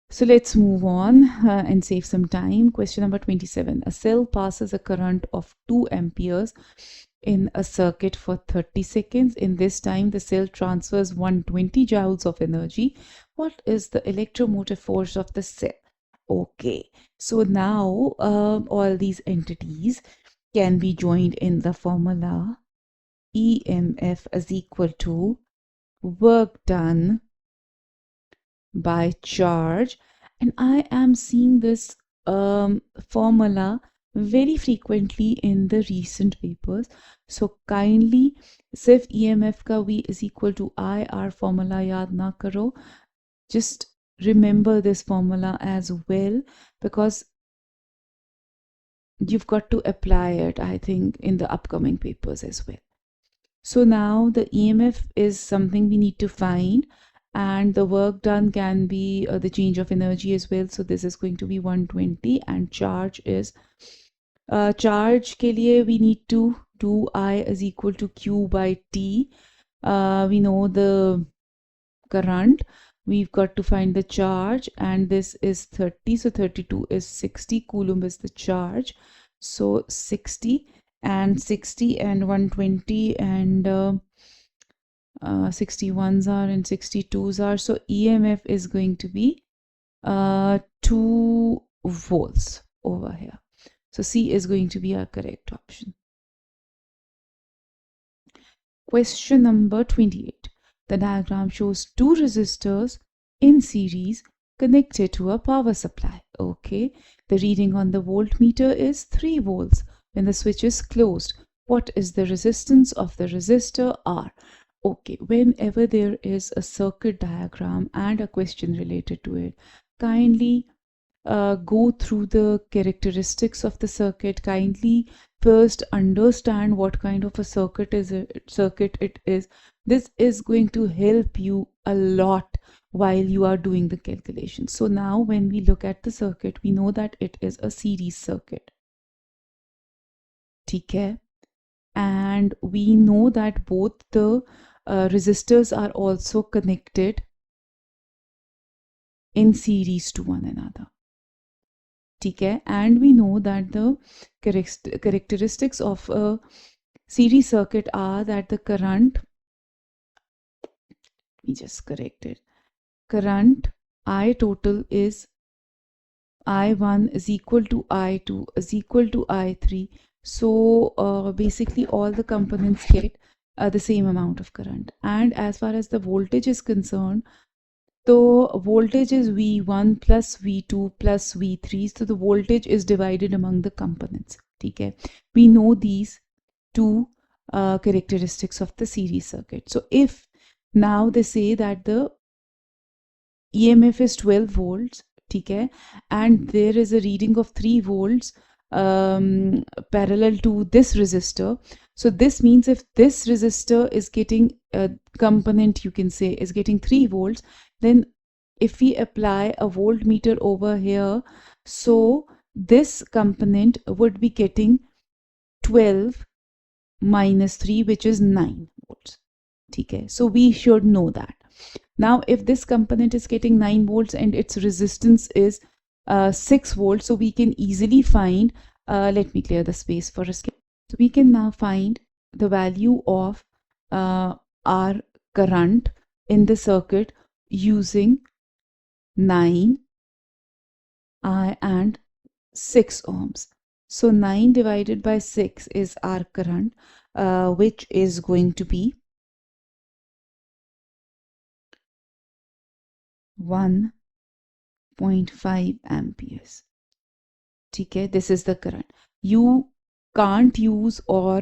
So let's move on and save some time. Question number 27. A cell passes a current of 2 amperes in a circuit for 30 seconds. In this time, the cell transfers 120 joules of energy. What is the electromotive force of the cell? Okay, so now all these entities can be joined in the formula. EMF is equal to work done by charge, and I am seeing this formula very frequently in the recent papers. So kindly सिर्फ EMF का V is equal to I R formula याद ना करो. Just remember this formula as well, because you've got to apply it, I think, in the upcoming papers as well. So now the EMF is something we need to find, and the work done can be the change of energy as well. So this is going to be 120, and charge is charge ke liye we need to do I is equal to Q by T. We know the current, we've got to find the charge, and this is 30, so 32 is 60 coulomb is the charge. So 60 and 60 and 120 and 61s are and 62s are. So EMF is going to be 2 volts over here. So C is going to be our correct option. Question number 28. The diagram shows 2 resistors in series connected to a power supply. Okay, the reading on the voltmeter is 3 volts when the switch is closed. What is the resistance of the resistor R? Okay, whenever there is a circuit diagram and a question related to it, kindly go through the characteristics of the circuit. Kindly first understand what kind of a circuit it is. This is going to help you a lot while you are doing the calculation. So now when we look at the circuit, we know that it is a series circuit. Okay, and we know that both the resistors are also connected in series to one another. Okay, and we know that the characteristics of a series circuit are that the current, we just correct it, current I total is I1 is equal to I2 is equal to I3. So basically all the components get the same amount of current. And as far as the voltage is concerned, so voltage is V1 plus V2 plus V3. So the voltage is divided among the components. Okay, we know these two characteristics of the series circuit. So if now they say that the EMF is 12 volts, okay, and there is a reading of 3 volts parallel to this resistor. So this means if this resistor is getting a component, you can say, is getting 3 volts, then if we apply a voltmeter over here, so this component would be getting 12 minus 3, which is 9 volts. Okay, so we should know that. Now if this component is getting 9 volts and its resistance is 6 volts, so we can easily find, let me clear the space for a second. So we can now find the value of our current in the circuit using 9 and 6 ohms. So 9 divided by 6 is our current, which is going to be 1.5 amperes. Okay, this is the current. You can't use, or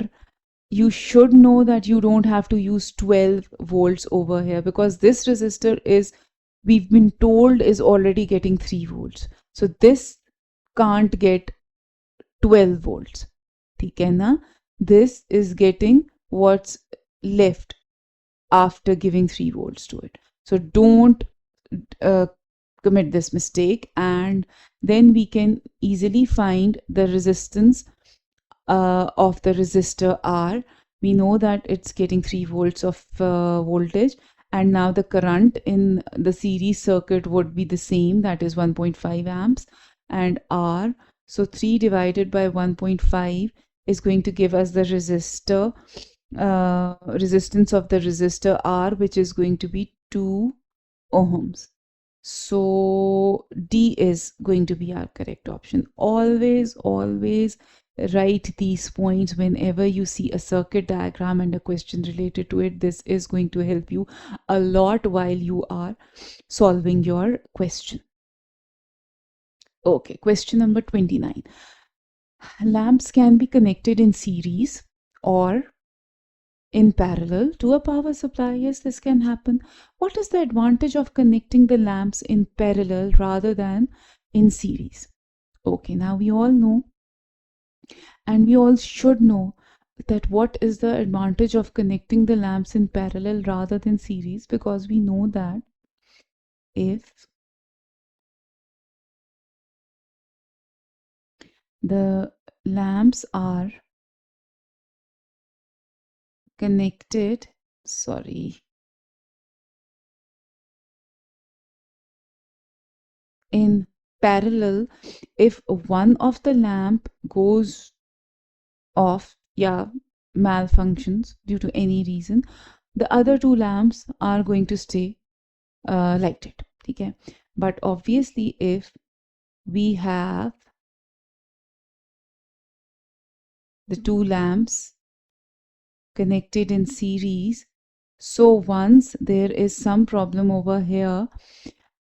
you should know that you don't have to use 12 volts over here, because this resistor is, we've been told, is already getting 3 volts. So this can't get 12 volts. ठीक है ना? This is getting what's left after giving 3 volts to it. So don't uh, commit this mistake, and then we can easily find the resistance of the resistor R. We know that it's getting 3 volts of voltage, and now the current in the series circuit would be the same, that is 1.5 amps, and R. So 3 divided by 1.5 is going to give us the resistor, resistance of the resistor R, which is going to be 2 ohms. So D is going to be our correct option. Always write these points whenever you see a circuit diagram and a question related to it. This is going to help you a lot while you are solving your question. Okay, question number 29. Lamps can be connected in series or in parallel to a power supply. Yes, this can happen. What is the advantage of connecting the lamps in parallel rather than in series? Okay, now we all know, and we all should know, that what is the advantage of connecting the lamps in parallel rather than series, because we know that if the lamps are connected, in parallel, if one of the lamp goes off, malfunctions due to any reason, the other two lamps are going to stay lighted. Okay, but obviously if we have the two lamps connected in series, so once there is some problem over here,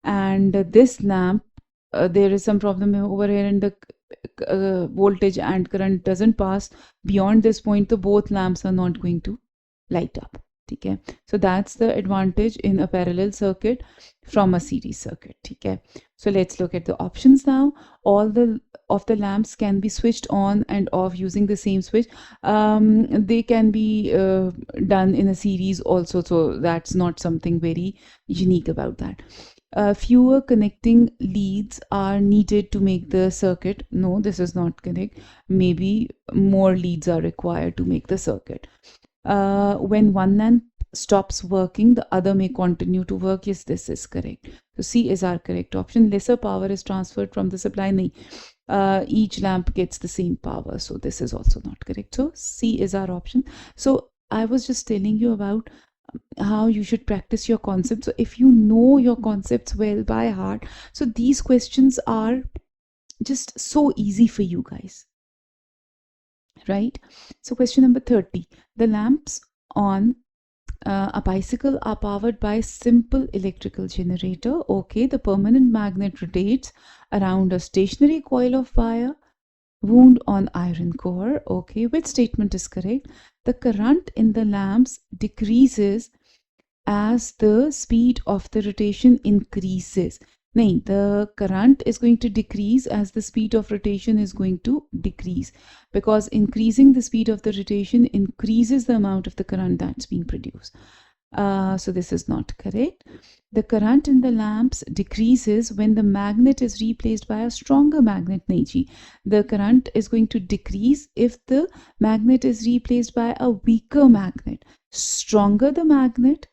and this lamp, there is some problem over here, and the voltage and current doesn't pass beyond this point, the both lamps are not going to light up. Okay, so that's the advantage in a parallel circuit from a series circuit. Okay, so let's look at the options now. All the of the lamps can be switched on and off using the same switch. They can be done in a series also, so that's not something very unique about that. Fewer connecting leads are needed to make the circuit. No, this is not correct. Maybe more leads are required to make the circuit. When one lamp stops working, the other may continue to work. Yes, this is correct. So C is our correct option. Lesser power is transferred from the supply. Each lamp gets the same power. So this is also not correct. So C is our option. So I was just telling you about how you should practice your concepts. So if you know your concepts well by heart, so these questions are just so easy for you guys, right? So question number 30. The lamps on a bicycle are powered by simple electrical generator. Okay, the permanent magnet rotates around a stationary coil of wire wound on iron core. Okay, which statement is correct? The current in the lamps decreases as the speed of the rotation increases. No, the current is going to decrease as the speed of rotation is going to decrease, because increasing the speed of the rotation increases the amount of the current that's being produced. So this is not correct. The current in the lamps decreases when the magnet is replaced by a stronger magnet. Nahi, the current is going to decrease if the magnet is replaced by a weaker magnet. Stronger the magnet,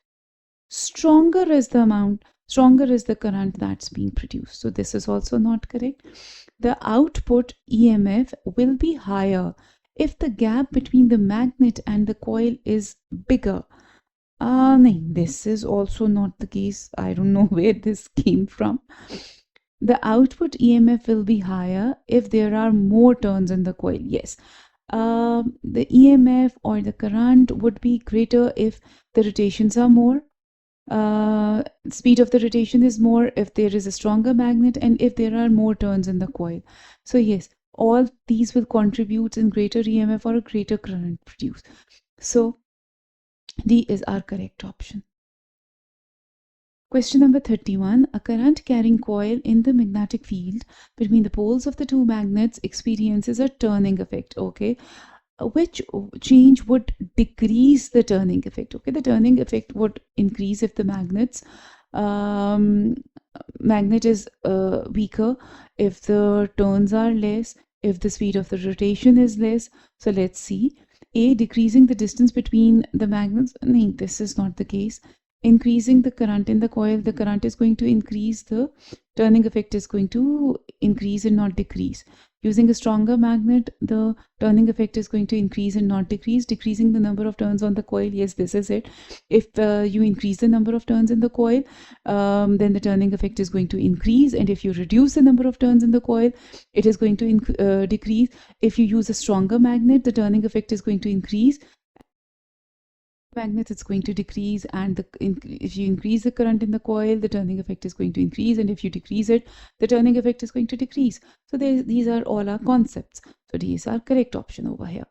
stronger is the current that's being produced. So this is also not correct. The output EMF will be higher if the gap between the magnet and the coil is bigger. No, this is also not the case. I don't know where this came from. The output EMF will be higher if there are more turns in the coil. Yes. The EMF or the current would be greater if the rotations are more. Speed of the rotation is more if there is a stronger magnet and if there are more turns in the coil. So yes, all these will contribute in greater EMF or a greater current produced. So D is our correct option. Question number 31. A current carrying coil in the magnetic field between the poles of the two magnets experiences a turning effect. Okay. Which change would decrease the turning effect? Okay, the turning effect would increase if the magnet is weaker, if the turns are less, if the speed of the rotation is less. So let's see. A, decreasing the distance between the magnets. No, this is not the case. Increasing the current in the coil, the current is going to increase, the turning effect is going to increase and not decrease. Using a stronger magnet, the turning effect is going to increase and not decrease. Decreasing the number of turns on the coil, yes, this is it. If you increase the number of turns in the coil, then the turning effect is going to increase. And if you reduce the number of turns in the coil, it is going to decrease. If you use a stronger magnet, the turning effect is going to increase. Magnets, it's going to decrease, and if you increase the current in the coil, the turning effect is going to increase, and if you decrease it, the turning effect is going to decrease. So these are all our concepts. So these are correct option over here.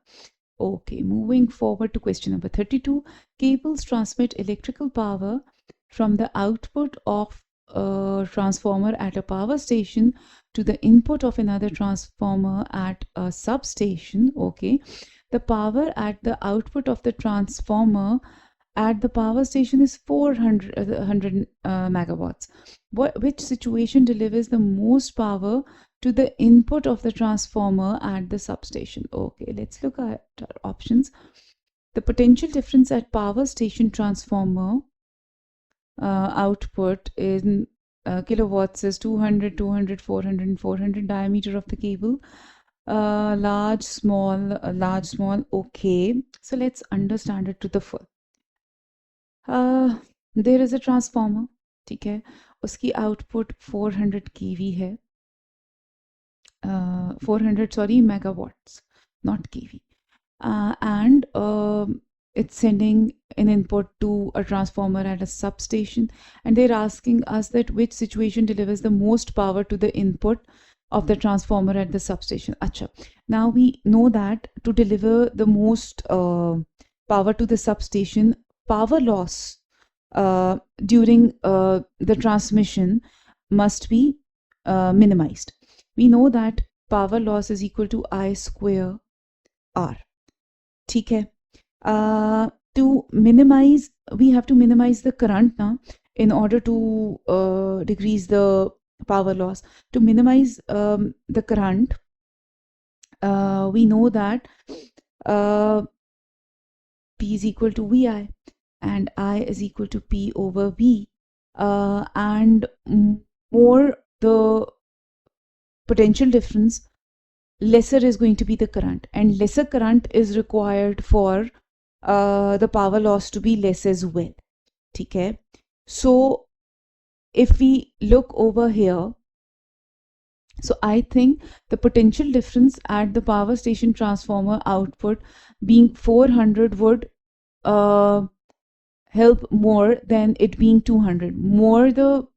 Okay, moving forward to question number 32. Cables transmit electrical power from the output of a transformer at a power station to the input of another transformer at a substation. Okay, the power at the output of the transformer at the power station is 400 megawatts. Which situation delivers the most power to the input of the transformer at the substation? Okay, let's look at our options. The potential difference at power station transformer output in kilowatts is 200, 200, 400, and 400. Diameter of the cable, large, small, large, small. Okay, so let's understand it to the full. There is a transformer, ठीक है, उसकी output 400 kV है, 400 sorry megawatts, not kV, and it's sending an input to a transformer at a substation, and they're asking us that which situation delivers the most power to the input of the transformer at the substation. Acha. Now we know that to deliver the most power to the substation, power loss during the transmission must be minimized. We know that power loss is equal to I square R. ठीक है. To minimize, we have to minimize the current now in order to decrease the power loss. To minimize the current, we know that P is equal to VI and I is equal to P over V, and more the potential difference, lesser is going to be the current, and lesser current is required for the power loss to be less as well. Okay, so if we look over here, so I think the potential difference at the power station transformer output being 400 would help more than it being 200. More the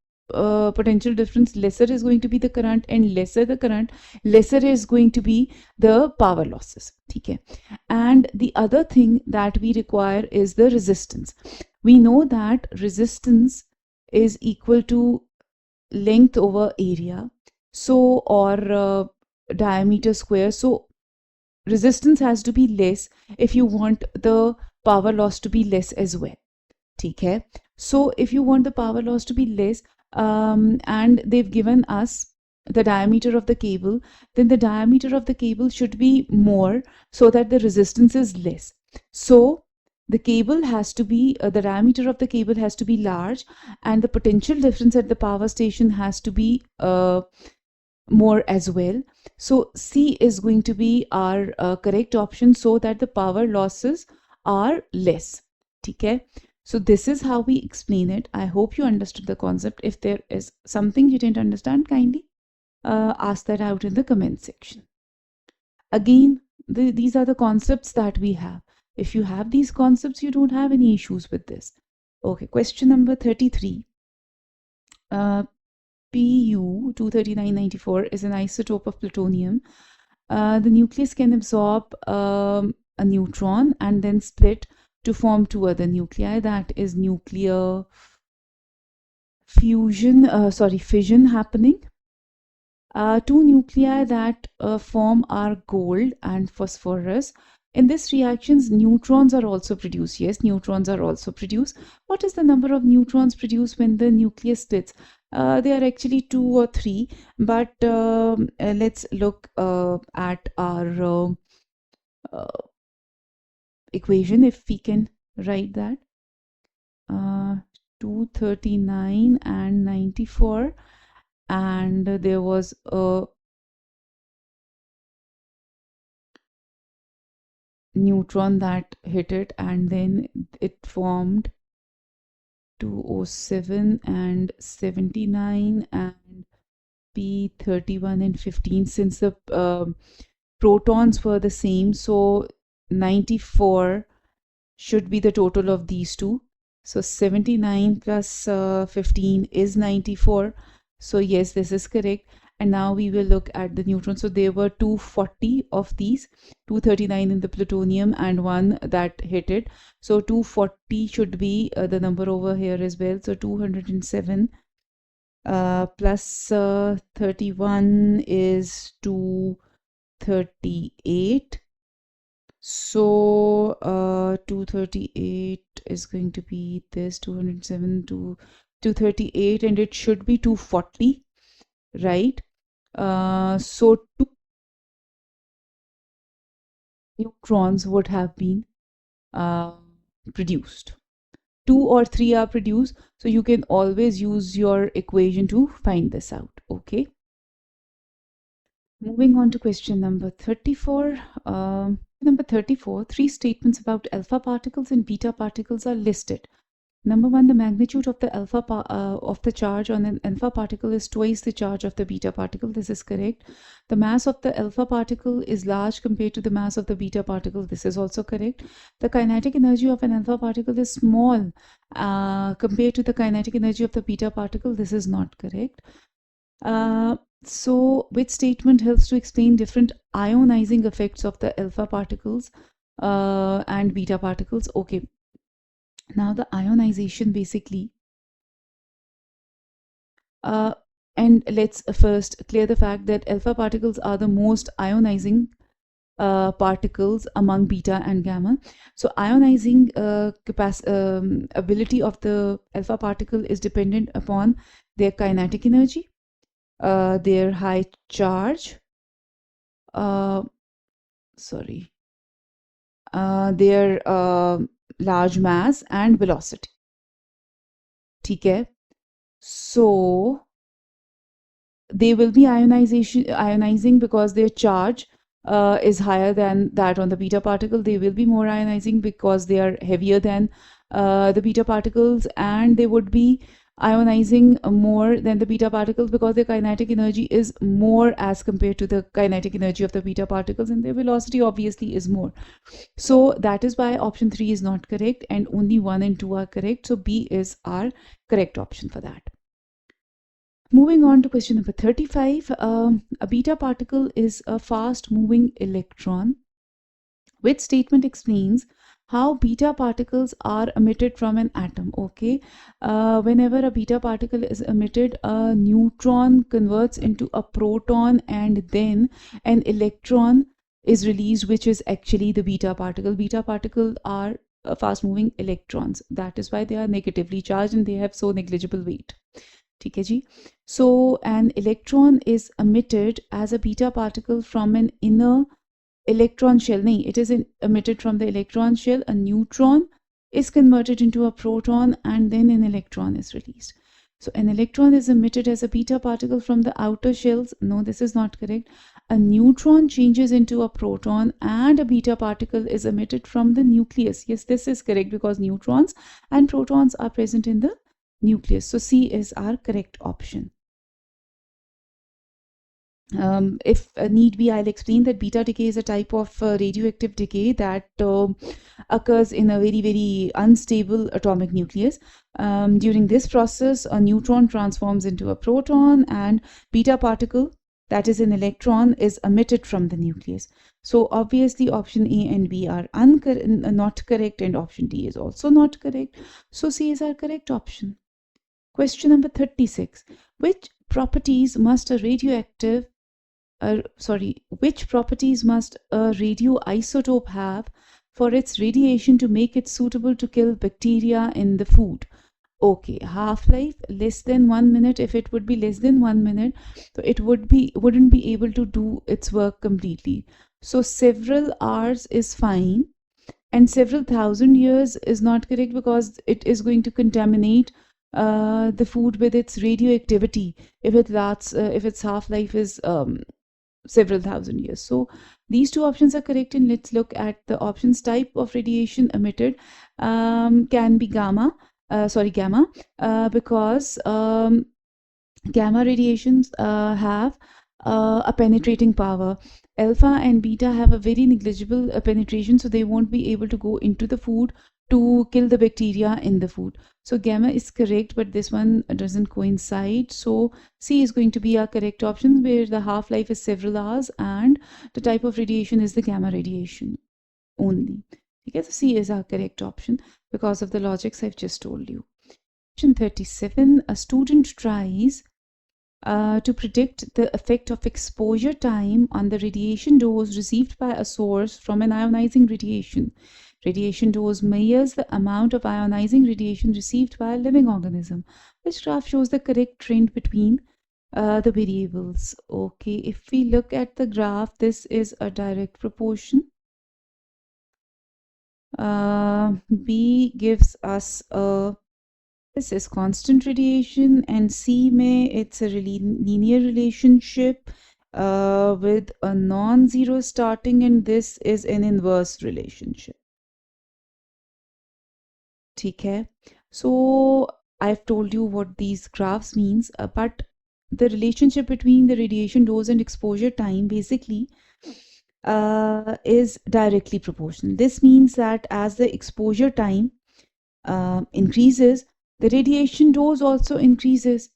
potential difference, lesser is going to be the current, and lesser the current, lesser is going to be the power losses. Okay, and the other thing that we require is the resistance. We know that resistance is equal to length over area, so or diameter square. So resistance has to be less if you want the power loss to be less as well. ठीक है, so if you want the power loss to be less, and they've given us the diameter of the cable, then the diameter of the cable should be more so that the resistance is less. So the cable has to be, the diameter of the cable has to be large, and the potential difference at the power station has to be more as well. So C is going to be our correct option, so that the power losses are less. Okay, so this is how we explain it. I hope you understood the concept. If there is something you didn't understand, kindly ask that out in the comment section. Again, these are the concepts that we have. If you have these concepts, you don't have any issues with this. Okay, question number 33. Pu 23994 is an isotope of plutonium. The nucleus can absorb a neutron and then split to form two other nuclei. That is nuclear fission happening. Two nuclei that form are gold and phosphorus. In this reactions, neutrons are also produced. Yes, neutrons are also produced. What is the number of neutrons produced when the nucleus splits? They are actually two or three, but let's look at our uh, equation if we can write that. Uh, 239 and 94, and there was a neutron that hit it, and then it formed 207 and 79 and P31 and 15. Since the protons were the same, so 94 should be the total of these two. So 79 plus 15 is 94. So yes, this is correct. And now we will look at the neutrons. So there were 240 of these, 239 in the plutonium and one that hit it. So 240 should be the number over here as well. So 207 plus 31 is 238. So 238 is going to be this 207 to 238, and it should be 240, right? So two neutrons would have been uh, produced. Two or three are produced, so you can always use your equation to find this out, okay? Moving on to question number 34. Number 34, three statements about alpha particles and beta particles are listed. Number one, the magnitude of the of the charge on an alpha particle is twice the charge of the beta particle. This is correct. The mass of the alpha particle is large compared to the mass of the beta particle. This is also correct. The kinetic energy of an alpha particle is small compared to the kinetic energy of the beta particle. This is not correct. So which statement helps to explain different ionizing effects of the alpha particles and beta particles? Okay. Now the ionization basically, and let's first clear the fact that alpha particles are the most ionizing particles among beta and gamma. So ionizing ability of the alpha particle is dependent upon their kinetic energy, their high charge, uh, sorry, their large mass and velocity. ठीक है? So they will be ionizing because their charge is higher than that on the beta particle. They will be more ionizing because they are heavier than the beta particles, and they would be ionizing more than the beta particles because their kinetic energy is more as compared to the kinetic energy of the beta particles, and their velocity obviously is more. So that is why option 3 is not correct, and only 1 and 2 are correct. So B is our correct option for that. Moving on to question number 35. A beta particle is a fast moving electron. Which statement explains how beta particles are emitted from an atom? Okay, whenever a beta particle is emitted, a neutron converts into a proton and then an electron is released, which is actually the beta particle. Beta particles are fast moving electrons. That is why they are negatively charged and they have so negligible weight. ठीक है जी. So an electron is emitted as a beta particle from an inner electron shell. नहीं, it is emitted from the electron shell. A neutron is converted into a proton and then an electron is released. So an electron is emitted as a beta particle from the outer shells. No, this is not correct. A neutron changes into a proton and a beta particle is emitted from the nucleus. Yes, this is correct because neutrons and protons are present in the nucleus. So C is our correct option. If need be, I'll explain that beta decay is a type of radioactive decay that occurs in a very, very unstable atomic nucleus. During this process, a neutron transforms into a proton, and beta particle, that is an electron, is emitted from the nucleus. So obviously option A and B are not correct, and option D is also not correct. So C is our correct option. Question number 36. Which properties must a radioactive which properties must a radioisotope have for its radiation to make it suitable to kill bacteria in the food? Okay, half-life less than 1 minute. If it would be less than 1 minute, so it wouldn't be able to do its work completely. So several hours is fine, and several thousand years is not correct because it is going to contaminate the food with its radioactivity if its half-life is several thousand years. So these two options are correct, and let's look at the options. Type of radiation emitted can be gamma, because gamma radiations have a penetrating power. Alpha and beta have a very negligible penetration, so they won't be able to go into the food to kill the bacteria in the food. So gamma is correct, but this one doesn't coincide. So C is going to be our correct option, where the half-life is several hours and the type of radiation is the gamma radiation only. Okay, so C is our correct option because of the logics I've just told you. Question 37. A student tries to predict the effect of exposure time on the radiation dose received by a source from an ionizing radiation. Radiation dose measures the amount of ionizing radiation received by a living organism. This graph shows the correct trend between the variables. Okay, if we look at the graph, this is a direct proportion. B gives us this is constant radiation, and C में it's a really linear relationship with a non-zero starting, and this is an inverse relationship. ठीक है? So I've told you what these graphs means, but the relationship between the radiation dose and exposure time basically is directly proportional. This means that as the exposure time increases, the radiation dose also increases.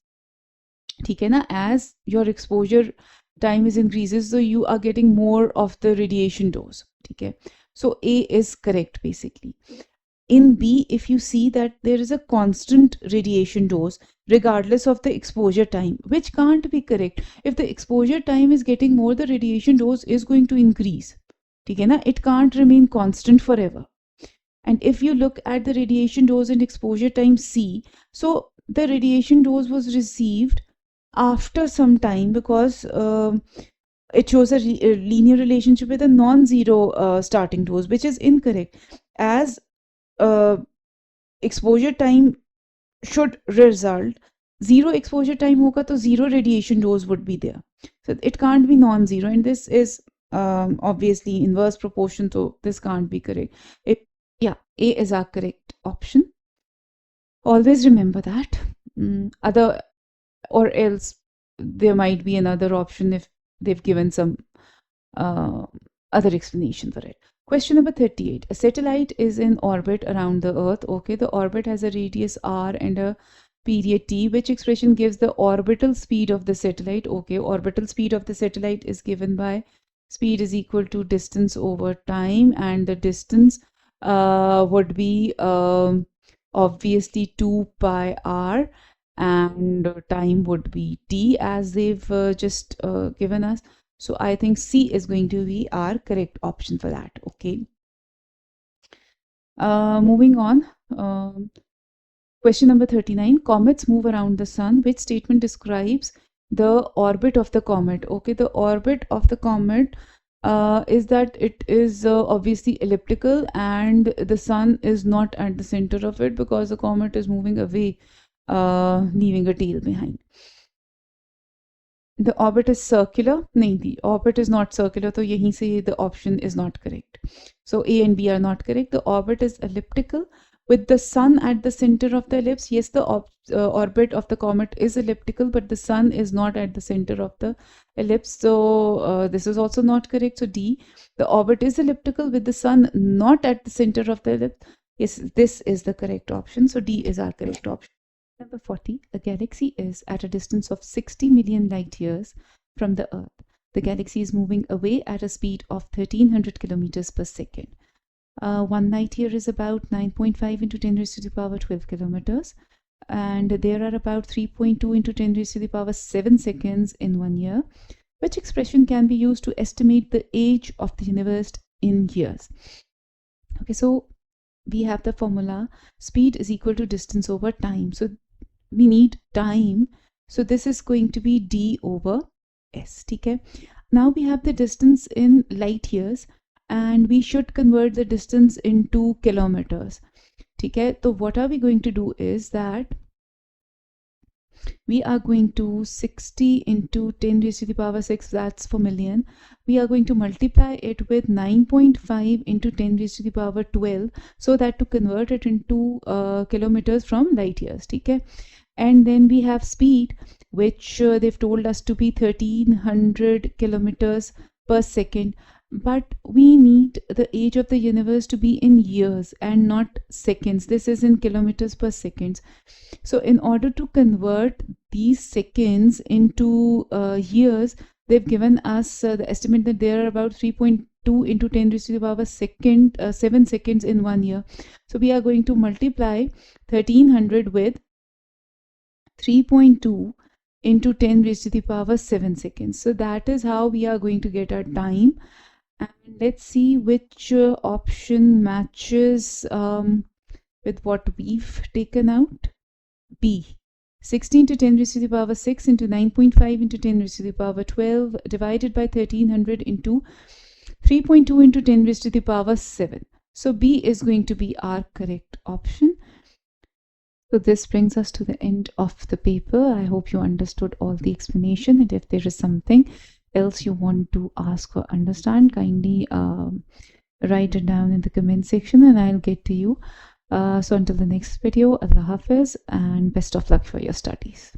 ठीक है ना? As your exposure time is increases, so you are getting more of the radiation dose. ठीक है? So A is correct basically. In B, if you see that there is a constant radiation dose regardless of the exposure time, which can't be correct. If the exposure time is getting more, the radiation dose is going to increase. ठीक है ना? It can't remain constant forever. And if you look at the radiation dose and exposure time C, so the radiation dose was received after some time because it shows a linear relationship with a non-zero starting dose, which is incorrect. As exposure time should result, zero exposure time hoga to zero radiation dose would be there. So it can't be non-zero, and this is obviously inverse proportion, so this can't be correct. Yeah, A is our correct option. Always remember that. Other or else there might be another option if they've given some other explanation for it. Question number 38. A satellite is in orbit around the Earth. Okay, the orbit has a radius r and a period t. Which expression gives the orbital speed of the satellite? Okay, orbital speed of the satellite is given by speed is equal to distance over time, and the distance would be obviously 2 pi r, and time would be t as they've just given us. So I think C is going to be our correct option for that. Okay. Moving on. Question number 39. Comets move around the sun. Which statement describes the orbit of the comet? Okay, the orbit of the comet is that it is obviously elliptical, and the sun is not at the center of it because the comet is moving away, leaving a tail behind. The orbit is circular. No, the orbit is not circular, so yahin se the option is not correct. So A and B are not correct. The orbit is elliptical, with the sun at the center of the ellipse. Yes, the orbit of the comet is elliptical, but the sun is not at the center of the ellipse. So this is also not correct. So D, the orbit is elliptical with the sun not at the center of the ellipse. Yes, this is the correct option. So D is our correct option. Number 40, a galaxy is at a distance of 60 million light years from the Earth. The galaxy is moving away at a speed of 1300 kilometers per second. 1 light year is about 9.5 into 10 raised to the power 12 kilometers. And there are about 3.2 into 10 raised to the power 7 seconds in 1 year. Which expression can be used to estimate the age of the universe in years? Okay, so we have the formula speed is equal to distance over time. So we need time. So this is going to be D over S. Okay. Now we have the distance in light years and we should convert the distance into kilometers. Okay. So what are we going to do is that we are going to 60 into 10 raised to the power 6, that's for million. We are going to multiply it with 9.5 into 10 raised to the power 12, so that to convert it into kilometers from light years. Okay. And then we have speed, which they've told us to be 1300 kilometers per second. But we need the age of the universe to be in years and not seconds. This is in kilometers per seconds. So in order to convert these seconds into years, they've given us the estimate that there are about 3.2 into 10 raised to the power 7 seconds in 1 year. So we are going to multiply 1300 with 3.2 into 10 raised to the power 7 seconds. So that is how we are going to get our time. And let's see which option matches with what we've taken out. B. 16 to 10 raised to the power 6 into 9.5 into 10 raised to the power 12 divided by 1300 into 3.2 into 10 raised to the power 7. So B is going to be our correct option. So this brings us to the end of the paper. I hope you understood all the explanation, and if there is something else you want to ask or understand, kindly write it down in the comment section and I'll get to you. So until the next video, Allah Hafiz and best of luck for your studies.